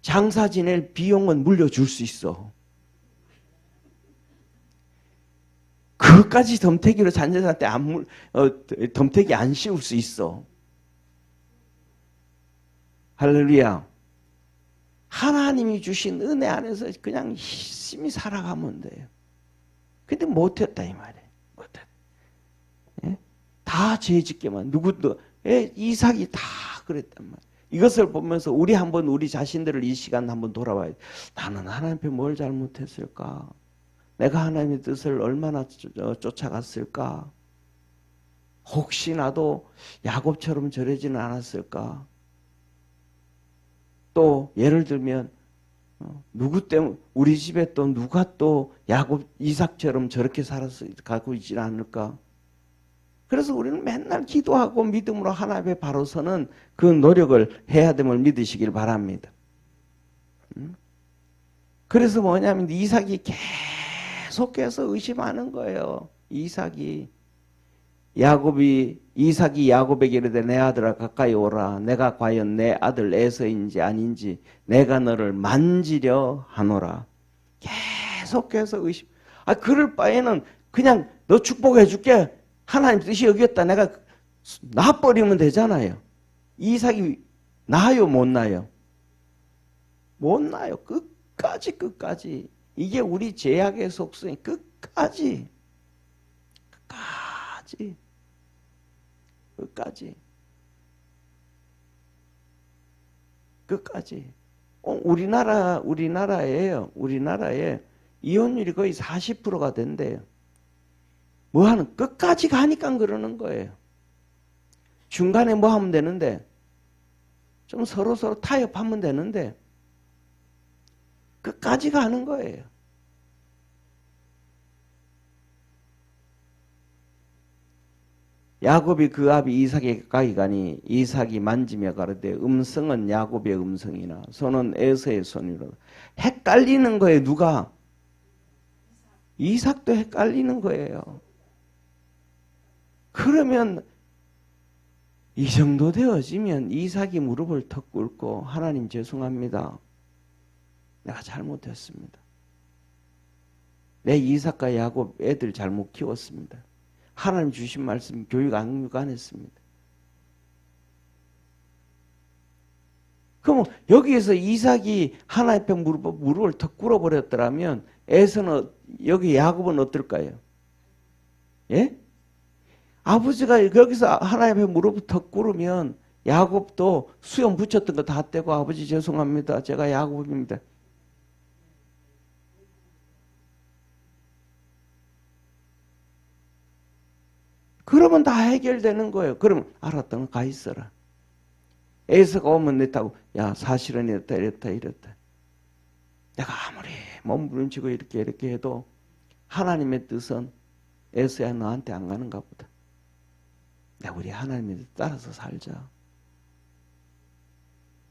A: 장사 지낼 비용은 물려줄 수 있어. 그것까지 덤태기로 자녀들한테 덤태기 안 씌울 수 있어. 할렐루야. 하나님이 주신 은혜 안에서 그냥 열심히 살아가면 돼요. 근데 못했다 이 말이에요. 못했다. 예? 다 죄짓게만 누구도 이삭이 다 그랬단 말이에요. 이것을 보면서 우리 한번 우리 자신들을 이 시간 한번 돌아봐야 돼. 나는 하나님 앞에 뭘 잘못했을까? 내가 하나님의 뜻을 얼마나 쫓아갔을까? 혹시 나도 야곱처럼 저러지는 않았을까? 또 예를 들면 누구 때문에 우리 집에 또 누가 또 야곱 이삭처럼 저렇게 살아서 가고 있지는 않을까? 그래서 우리는 맨날 기도하고 믿음으로 하나님 앞에 바로 서는 그 노력을 해야 됨을 믿으시길 바랍니다. 그래서 뭐냐면 이삭이 계속해서 의심하는 거예요. 이삭이 이삭이 야곱에게 이르되 내 아들아 가까이 오라. 내가 과연 내 아들 에서인지 아닌지 내가 너를 만지려 하노라. 계속해서 의심. 그럴 바에는 그냥 너 축복해 줄게. 하나님 뜻이 여기였다. 내가 놔버리면 되잖아요. 이삭이 나요 못 나요? 못 나요. 끝까지. 이게 우리 죄악의 속성이 끝까지. 우리나라에 이혼율이 거의 40%가 된대요. 끝까지 가니까 그러는 거예요. 중간에 뭐 하면 되는데, 좀 서로 타협하면 되는데, 끝까지 가는 거예요. 야곱이 그 아비 이삭에게 가까이 가니 이삭이 만지며 가로되 음성은 야곱의 음성이나 손은 에서의 손이로다. 헷갈리는 거예요. 누가? 이삭도 헷갈리는 거예요. 그러면 이 정도 되어지면 이삭이 무릎을 턱 꿇고 하나님 죄송합니다. 내가 잘못했습니다. 내 이삭과 야곱 애들 잘못 키웠습니다. 하나님 주신 말씀 교육 안 했습니다. 그럼 여기에서 이삭이 하나님 앞에 무릎을 턱 꿇어버렸더라면 에서는 여기 야곱은 어떨까요? 예? 아버지가 여기서 하나님 앞에 무릎을 턱 꿇으면 야곱도 수염 붙였던 거 다 떼고 아버지 죄송합니다. 제가 야곱입니다. 그러면 다 해결되는 거예요. 그러면 알았다. 가 있어라. 에서가 오면 냈다고 야 사실은 이랬다. 내가 아무리 몸부림치고 이렇게 해도 하나님의 뜻은 에서야 너한테 안 가는가 보다. 내가 우리 하나님의 뜻 따라서 살자.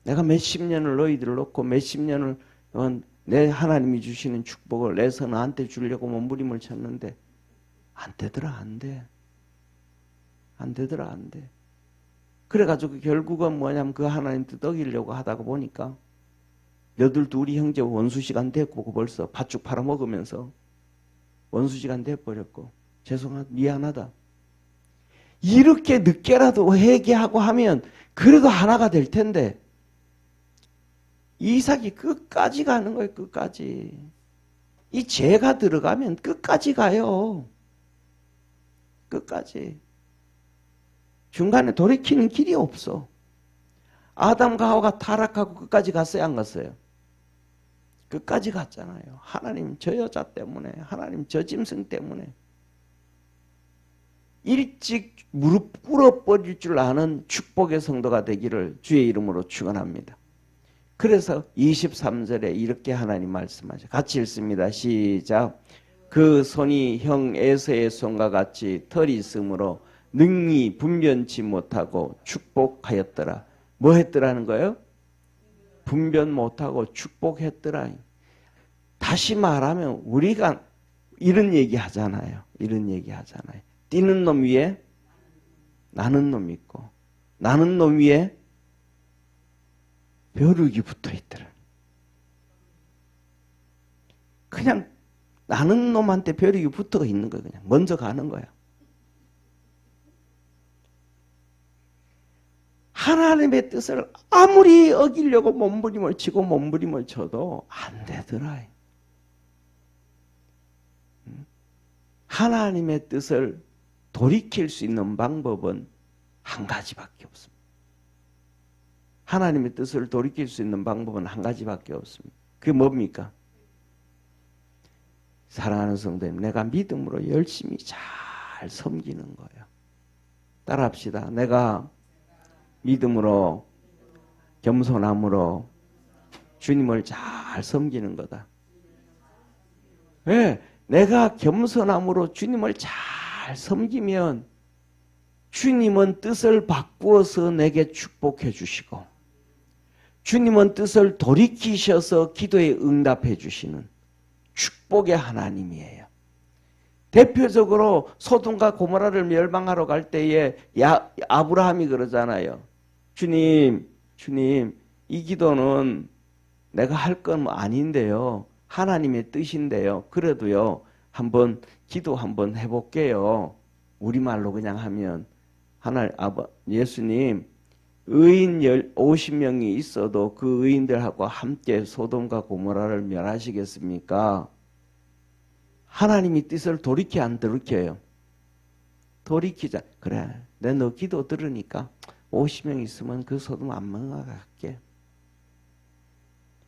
A: 내가 몇십 년을 너희들을 놓고 몇십 년을 내 하나님이 주시는 축복을 내서 너한테 주려고 몸부림을 쳤는데 안 되더라. 안 돼. 그래가지고 결국은 뭐냐면 그 하나님 뜻 어기려고 하다가 보니까 둘이 형제 원수시간 됐고 벌써 팥죽 팔아먹으면서 원수시간 돼버렸고 죄송하다 미안하다. 이렇게 늦게라도 회개하고 하면 그래도 하나가 될 텐데 이삭이 끝까지 가는 거예요. 끝까지. 이 죄가 들어가면 끝까지 가요. 끝까지. 중간에 돌이키는 길이 없어. 아담과 하와가 타락하고 끝까지 갔어요? 안 갔어요? 끝까지 갔잖아요. 하나님 저 여자 때문에, 하나님 저 짐승 때문에 일찍 무릎 꿇어버릴 줄 아는 축복의 성도가 되기를 주의 이름으로 축원합니다. 그래서 23절에 이렇게 하나님 말씀하셔. 같이 읽습니다. 시작. 그 손이 형 에서의 손과 같이 털이 있으므로 능히 분변치 못하고 축복하였더라. 뭐 했더라는 거예요? 분변 못하고 축복했더라. 다시 말하면 우리가 이런 얘기 하잖아요. 뛰는 놈 위에 나는 놈 있고 나는 놈 위에 벼룩이 붙어 있더라. 그냥 나는 놈한테 벼룩이 붙어 있는 거야. 그냥 먼저 가는 거야. 하나님의 뜻을 아무리 어기려고 몸부림을 치고 몸부림을 쳐도 안 되더라. 하나님의 뜻을 돌이킬 수 있는 방법은 한 가지밖에 없습니다. 하나님의 뜻을 돌이킬 수 있는 방법은 한 가지밖에 없습니다. 그게 뭡니까? 사랑하는 성도님, 내가 믿음으로 열심히 잘 섬기는 거예요. 따라합시다. 내가 믿음으로 겸손함으로 주님을 잘 섬기는 거다. 왜? 내가 겸손함으로 주님을 잘 섬기면 주님은 뜻을 바꾸어서 내게 축복해 주시고 주님은 뜻을 돌이키셔서 기도에 응답해 주시는 축복의 하나님이에요. 대표적으로 소돔과 고모라를 멸망하러 갈 때에 아브라함이 그러잖아요. 주님, 이 기도는 내가 할 건 아닌데요. 하나님의 뜻인데요. 그래도요, 기도 한번 해볼게요. 우리말로 그냥 하면, 예수님, 의인 50명이 있어도 그 의인들하고 함께 소돔과 고모라를 멸하시겠습니까? 하나님이 뜻을 돌이켜 안 돌이켜요? 돌이키자. 그래, 내 너 기도 들으니까 50명 있으면 그 소돔 안 망하게.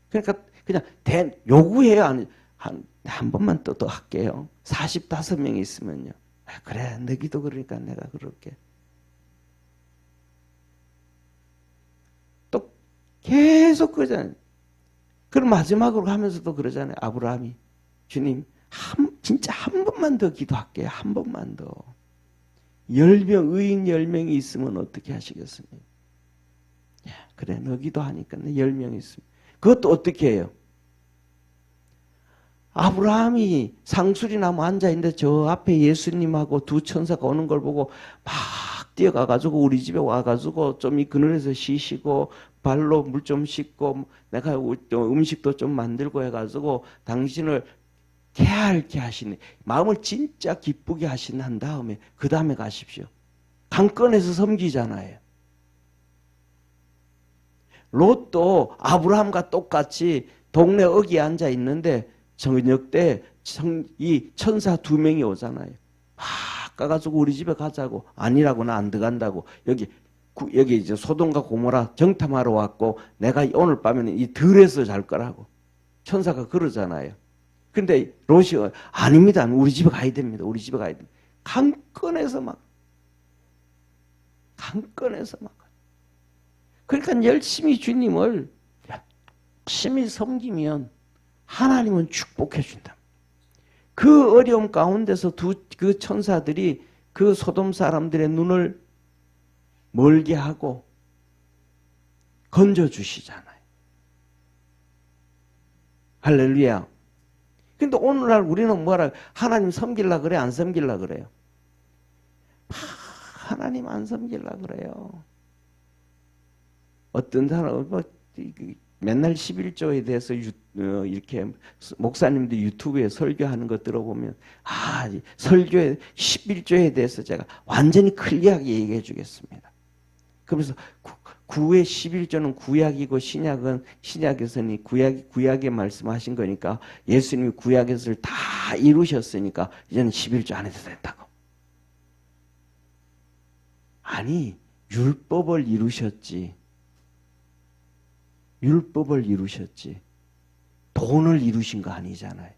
A: 그러니까 그냥 요구해요. 한 번만 또 할게요. 45명 있으면요. 그래, 내 기도 그러니까 내가 그럴게. 또 계속 그러잖아요. 그럼 마지막으로 하면서도 그러잖아요. 아브라함이, 주님, 진짜 한 번만 더 기도할게요. 한 번만 더. 10명, 의인 10명이 있으면 어떻게 하시겠습니까? 야, 그래, 너 기도하니까 10명 있으면. 그것도 어떻게 해요? 아브라함이 상수리나무 앉아있는데 저 앞에 예수님하고 두 천사가 오는 걸 보고 막 뛰어가가지고 우리 집에 와가지고 좀 이 그늘에서 쉬시고 발로 물 좀 씻고 내가 음식도 좀 만들고 해가지고 당신을 개알게 하시네. 마음을 진짜 기쁘게 한 다음에 그 다음에 가십시오. 강권에서 섬기잖아요. 롯도 아브라함과 똑같이 동네 어귀에 앉아 있는데 저녁 때 이 천사 2명이 오잖아요. 막 가가지고 우리 집에 가자고. 아니라고, 나 안 들어간다고. 여기 이제 소돔과 고모라 정탐하러 왔고 내가 오늘 밤에는 이 들에서 잘 거라고. 천사가 그러잖아요. 근데 롯이 아닙니다. 우리 집에 가야 됩니다. 우리 집에 가야 됩니다. 강권에서 막. 그러니까 열심히 주님을 열심히 섬기면 하나님은 축복해 준다. 그 어려움 가운데서 그 천사들이 그 소돔 사람들의 눈을 멀게 하고 건져주시잖아요. 할렐루야. 근데 오늘날 우리는 뭐라, 하나님 섬길라 그래? 안 섬길라 그래요? 하나님 안 섬길라 그래요. 어떤 사람은 맨날 11조에 대해서 이렇게 목사님들 유튜브에 설교하는 거 들어보면 설교에 11조에 대해서 제가 완전히 클리어하게 얘기해 주겠습니다. 그러면서 구의 11조는 구약이고 신약은 신약에서는 구약에 말씀하신 거니까 예수님이 구약에서 다 이루셨으니까 이제는 11조 안 해도 된다고. 아니, 율법을 이루셨지. 율법을 이루셨지. 돈을 이루신 거 아니잖아요.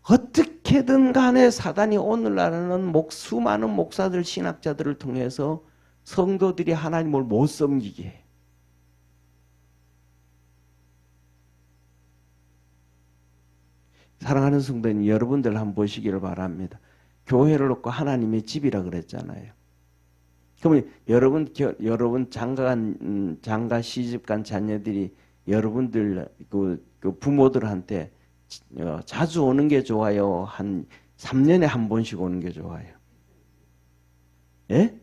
A: 어떻게든 간에 사단이 오늘날에는 수많은 목사들, 신학자들을 통해서 성도들이 하나님을 못 섬기게 해요. 사랑하는 성도님, 여러분들 한번 보시기를 바랍니다. 교회를 놓고 하나님의 집이라 그랬잖아요. 그러면 여러분 장가 시집간 자녀들이 여러분들 그 부모들한테 자주 오는 게 좋아요? 한 3년에 한 번씩 오는 게 좋아요? 예?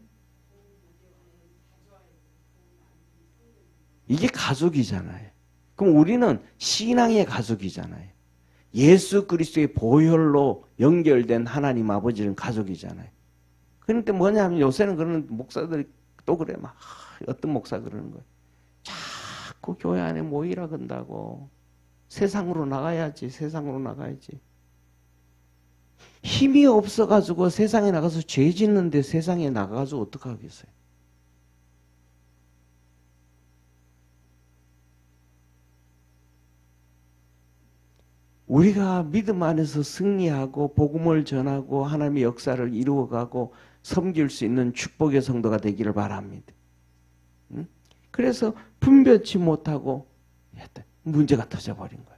A: 이게 가족이잖아요. 그럼 우리는 신앙의 가족이잖아요. 예수 그리스도의 보혈로 연결된 하나님 아버지는 가족이잖아요. 그런데 뭐냐면 요새는 그런 목사들이 또 그래. 막 어떤 목사 그러는 거예요. 자꾸 교회 안에 모이라 건다고. 세상으로 나가야지. 세상으로 나가야지. 힘이 없어가지고 세상에 나가서 죄 짓는데 세상에 나가가지고 어떡하겠어요? 우리가 믿음 안에서 승리하고 복음을 전하고 하나님의 역사를 이루어가고 섬길 수 있는 축복의 성도가 되기를 바랍니다. 응? 그래서 분별치 못하고 문제가 터져버린 거예요.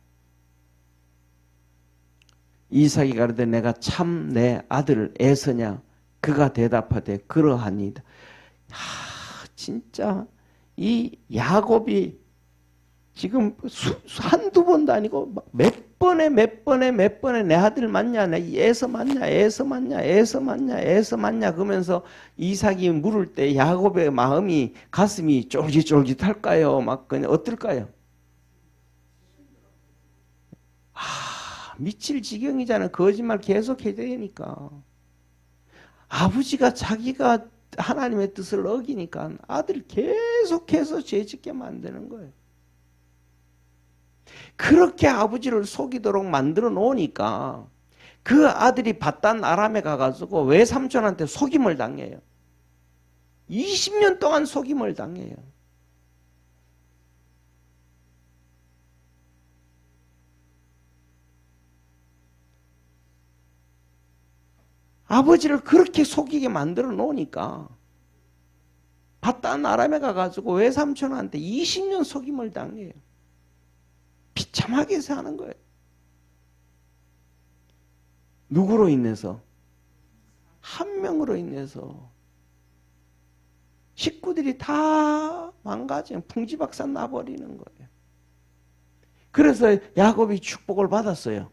A: 이삭이 가로되 내가 참 내 아들 에서냐? 그가 대답하되 그러하니이다. 진짜 이 야곱이 지금 한두 번도 아니고 몇 번에 내 아들 맞냐? 내 에서 맞냐? 에서 맞냐? 에서 맞냐? 에서 맞냐? 그러면서 이삭이 물을 때 야곱의 마음이 가슴이 쫄깃쫄깃할까요? 막 그냥 어떨까요? 미칠 지경이잖아요. 거짓말 계속 해야 되니까. 아버지가 자기가 하나님의 뜻을 어기니까 아들을 계속해서 죄짓게 만드는 거예요. 그렇게 아버지를 속이도록 만들어 놓으니까 그 아들이 밧단 아람에 가가지고 외삼촌한테 속임을 당해요. 20년 동안 속임을 당해요. 아버지를 그렇게 속이게 만들어 놓으니까 밧단 아람에 가가지고 외삼촌한테 20년 속임을 당해요. 비참하게 사는 거예요. 누구로 인해서? 한 명으로 인해서 식구들이 다 망가지면 풍지박산 나버리는 거예요. 그래서 야곱이 축복을 받았어요.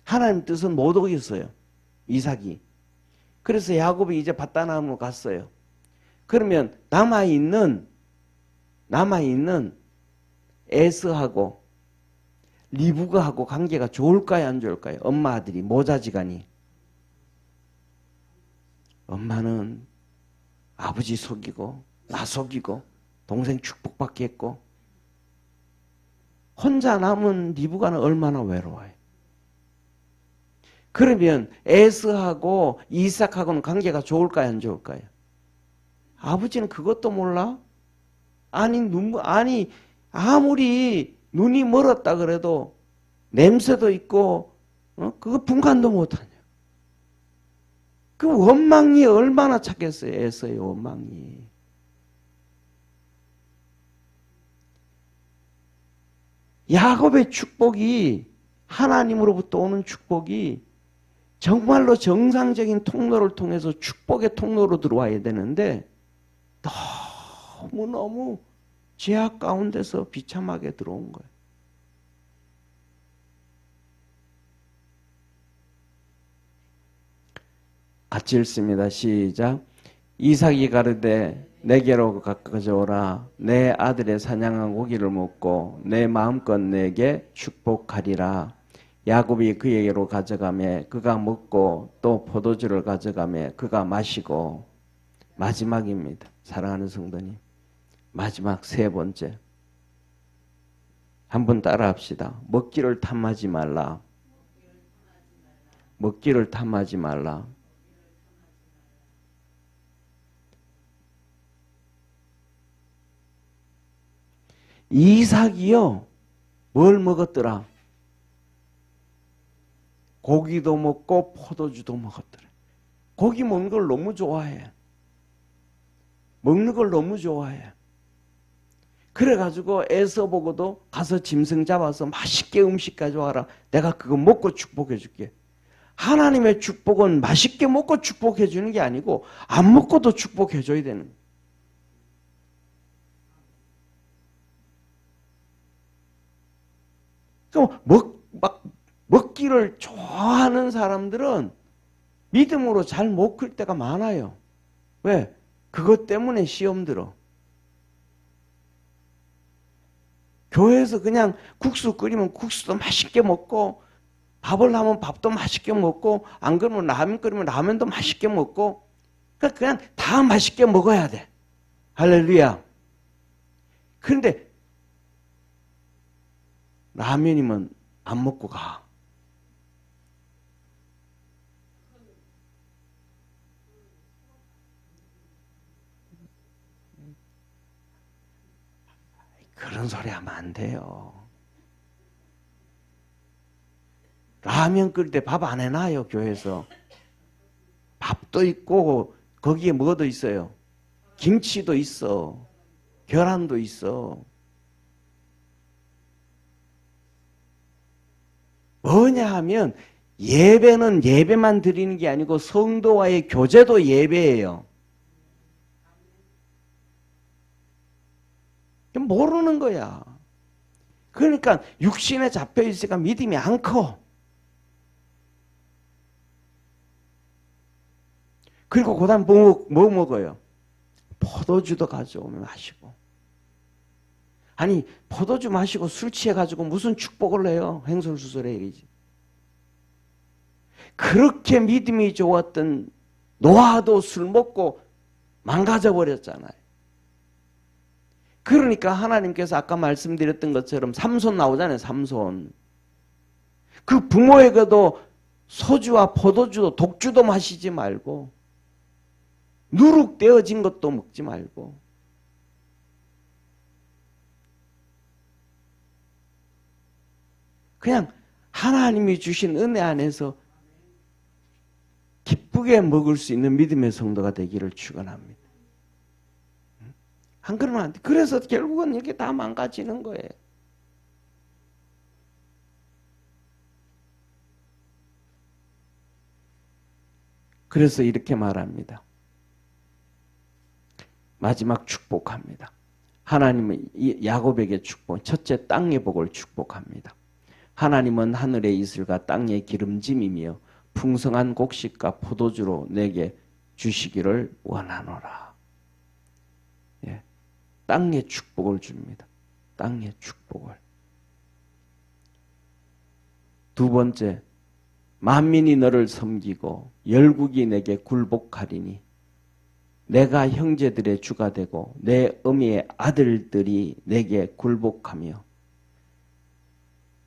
A: 하나님 뜻은 못 어겼어요. 이삭이. 그래서 야곱이 이제 밧단아람으로 갔어요. 그러면 남아있는 에서하고 리브가하고 관계가 좋을까요? 안 좋을까요? 엄마 아들이 모자지간이. 엄마는 아버지 속이고 나 속이고 동생 축복받게 했고 혼자 남은 리브가는 얼마나 외로워요. 그러면 에서하고 이삭하고는 관계가 좋을까요? 안 좋을까요? 아버지는 그것도 몰라? 아니 아무리 눈이 멀었다 그래도 냄새도 있고 그거 분간도 못하냐. 그 원망이 얼마나 찾겠어요. 에서의 원망이. 야곱의 축복이 하나님으로부터 오는 축복이 정말로 정상적인 통로를 통해서 축복의 통로로 들어와야 되는데 너무너무 죄악 가운데서 비참하게 들어온 거예요. 같이 읽습니다. 시작. 이삭이 가르되 내게로 가까워오라. 내 아들의 사냥한 고기를 먹고 내 마음껏 내게 축복하리라. 야곱이 그에게로 가져가매 그가 먹고 또 포도주를 가져가매 그가 마시고. 마지막입니다. 사랑하는 성도님. 마지막 세 번째. 한번 따라합시다. 먹기를 탐하지 말라. 먹기를 탐하지 말라. 이삭이요. 뭘 먹었더라? 고기도 먹고 포도주도 먹었더라. 고기 먹는 걸 너무 좋아해. 먹는 걸 너무 좋아해. 그래가지고 에서 보고도 가서 짐승 잡아서 맛있게 음식 가져와라. 내가 그거 먹고 축복해 줄게. 하나님의 축복은 맛있게 먹고 축복해 주는 게 아니고 안 먹고도 축복해 줘야 되는 거예요. 먹기를 좋아하는 사람들은 믿음으로 잘 못 클 때가 많아요. 왜? 그것 때문에 시험 들어. 교회에서 그냥 국수 끓이면 국수도 맛있게 먹고 밥을 하면 밥도 맛있게 먹고 안 그러면 라면 끓이면 라면도 맛있게 먹고 그러니까 그냥 다 맛있게 먹어야 돼. 할렐루야. 그런데 라면이면 안 먹고 가. 그런 소리 하면 안 돼요. 라면 끓일 때 밥 안 해놔요, 교회에서. 밥도 있고 거기에 뭐도 있어요. 김치도 있어. 계란도 있어. 뭐냐 하면 예배는 예배만 드리는 게 아니고 성도와의 교제도 예배예요. 모르는 거야. 그러니까 육신에 잡혀 있으니까 믿음이 안 커. 그리고 그다음 뭐 먹어요? 포도주도 가져오면 마시고. 아니 포도주 마시고 술 취해가지고 무슨 축복을 해요? 횡설수설해 이러지. 그렇게 믿음이 좋았던 노아도 술 먹고 망가져 버렸잖아요. 그러니까 하나님께서 아까 말씀드렸던 것처럼 삼손 나오잖아요. 삼손. 그 부모에게도 소주와 포도주도 독주도 마시지 말고 누룩되어진 것도 먹지 말고 그냥 하나님이 주신 은혜 안에서 기쁘게 먹을 수 있는 믿음의 성도가 되기를 축원합니다. 안 그러면 안 돼. 그래서 결국은 이렇게 다 망가지는 거예요. 그래서 이렇게 말합니다. 마지막 축복합니다. 하나님은 야곱에게 축복, 첫째 땅의 복을 축복합니다. 하나님은 하늘의 이슬과 땅의 기름짐이며 풍성한 곡식과 포도주로 내게 주시기를 원하노라. 예, 땅의 축복을 줍니다. 땅의 축복을. 두 번째, 만민이 너를 섬기고 열국이 내게 굴복하리니 내가 형제들의 주가 되고 내 어미의 아들들이 내게 굴복하며.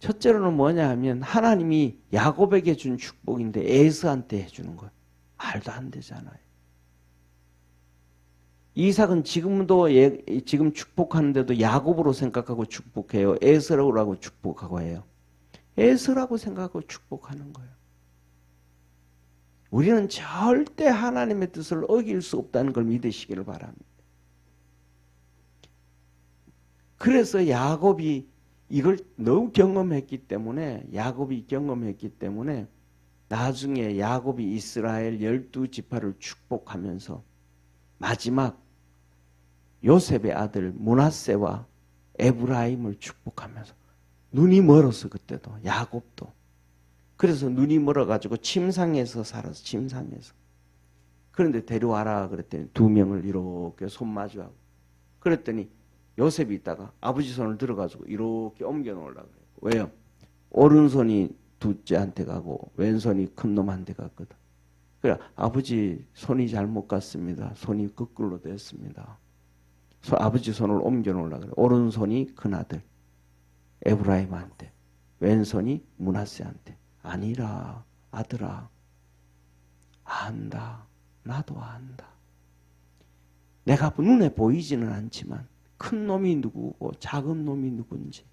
A: 첫째로는 뭐냐 하면 하나님이 야곱에게 준 축복인데 에서한테 해주는 거예요. 말도 안 되잖아요. 이삭은 지금 축복하는데도 야곱으로 생각하고 축복해요. 에서라고 축복하고 해요. 에서라고 생각하고 축복하는 거예요. 우리는 절대 하나님의 뜻을 어길 수 없다는 걸 믿으시기를 바랍니다. 그래서 야곱이 이걸 너무 경험했기 때문에 나중에 야곱이 이스라엘 12지파를 축복하면서 마지막 요셉의 아들 므낫세와 에브라임을 축복하면서 눈이 멀어서 그때도 야곱도 그래서 눈이 멀어가지고 침상에서 살았어. 침상에서. 그런데 데려와라 그랬더니 두 명을 이렇게 손 마주하고 그랬더니 요셉이 있다가 아버지 손을 들어가지고 이렇게 옮겨 놓으려고 그래요. 왜요? 오른손이 둘째한테 가고 왼손이 큰 놈한테 갔거든. 그래 아버지 손이 잘못 갔습니다. 손이 거꾸로 됐습니다. 아버지 손을 옮겨 놓으려고 그래요. 오른손이 큰아들 에브라임한테 왼손이 므낫세한테. 아니라 아들아 안다. 나도 안다. 내가 눈에 보이지는 않지만 큰 놈이 누구고 작은 놈이 누군지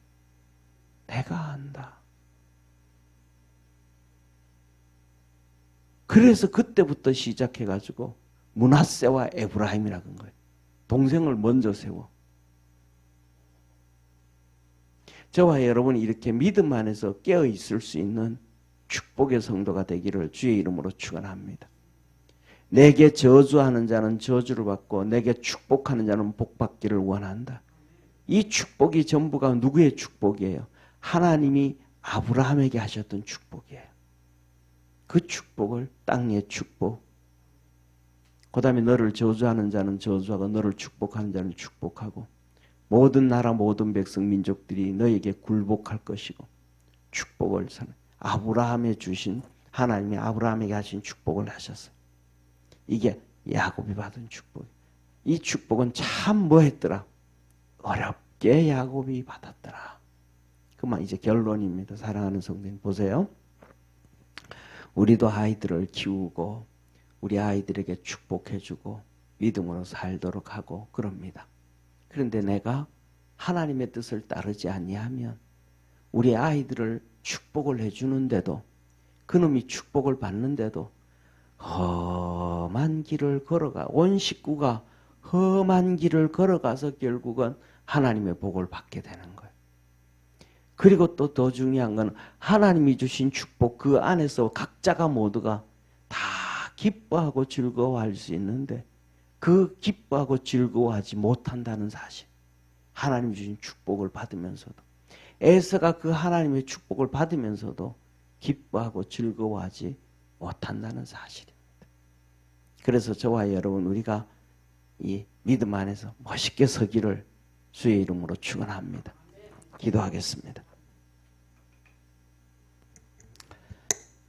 A: 내가 안다. 그래서 그때부터 시작해가지고 므낫세와 에브라임이라고 한 거예요. 동생을 먼저 세워. 저와 여러분이 이렇게 믿음 안에서 깨어 있을 수 있는 축복의 성도가 되기를 주의 이름으로 축원합니다. 내게 저주하는 자는 저주를 받고 내게 축복하는 자는 복받기를 원한다. 이 축복이 전부가 누구의 축복이에요? 하나님이 아브라함에게 하셨던 축복이에요. 그 축복을 땅의 축복. 그 다음에 너를 저주하는 자는 저주하고 너를 축복하는 자는 축복하고 모든 나라 모든 백성 민족들이 너에게 굴복할 것이고 축복을 선언. 아브라함에 주신 하나님이 아브라함에게 하신 축복을 하셨어요. 이게 야곱이 받은 축복. 이 축복은 참 뭐했더라? 어렵게 야곱이 받았더라. 그만 이제 결론입니다. 사랑하는 성도님 보세요. 우리도 아이들을 키우고 우리 아이들에게 축복해주고 믿음으로 살도록 하고 그럽니다. 그런데 내가 하나님의 뜻을 따르지 아니하면 우리 아이들을 축복을 해주는데도 그놈이 축복을 받는데도 험한 길을 걸어가 온 식구가 험한 길을 걸어가서 결국은 하나님의 복을 받게 되는 거예요. 그리고 또 더 중요한 건 하나님이 주신 축복 그 안에서 각자가 모두가 다 기뻐하고 즐거워할 수 있는데 그 기뻐하고 즐거워하지 못한다는 사실. 하나님 주신 축복을 받으면서도 에서가 그 하나님의 축복을 받으면서도 기뻐하고 즐거워하지 못한다는 사실입니다. 그래서 저와 여러분 우리가 이 믿음 안에서 멋있게 서기를 주의 이름으로 축원합니다. 기도하겠습니다.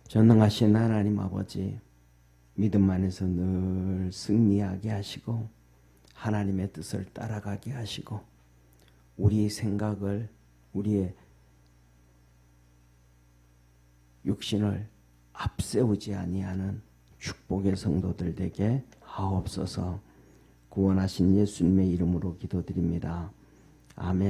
A: 전능하신 하나님 아버지, 믿음 안에서 늘 승리하게 하시고 하나님의 뜻을 따라가게 하시고 우리의 생각을 우리의 육신을 앞세우지 아니하는 축복의 성도들 되게 하옵소서. 구원하신 예수님의 이름으로 기도드립니다. 아멘.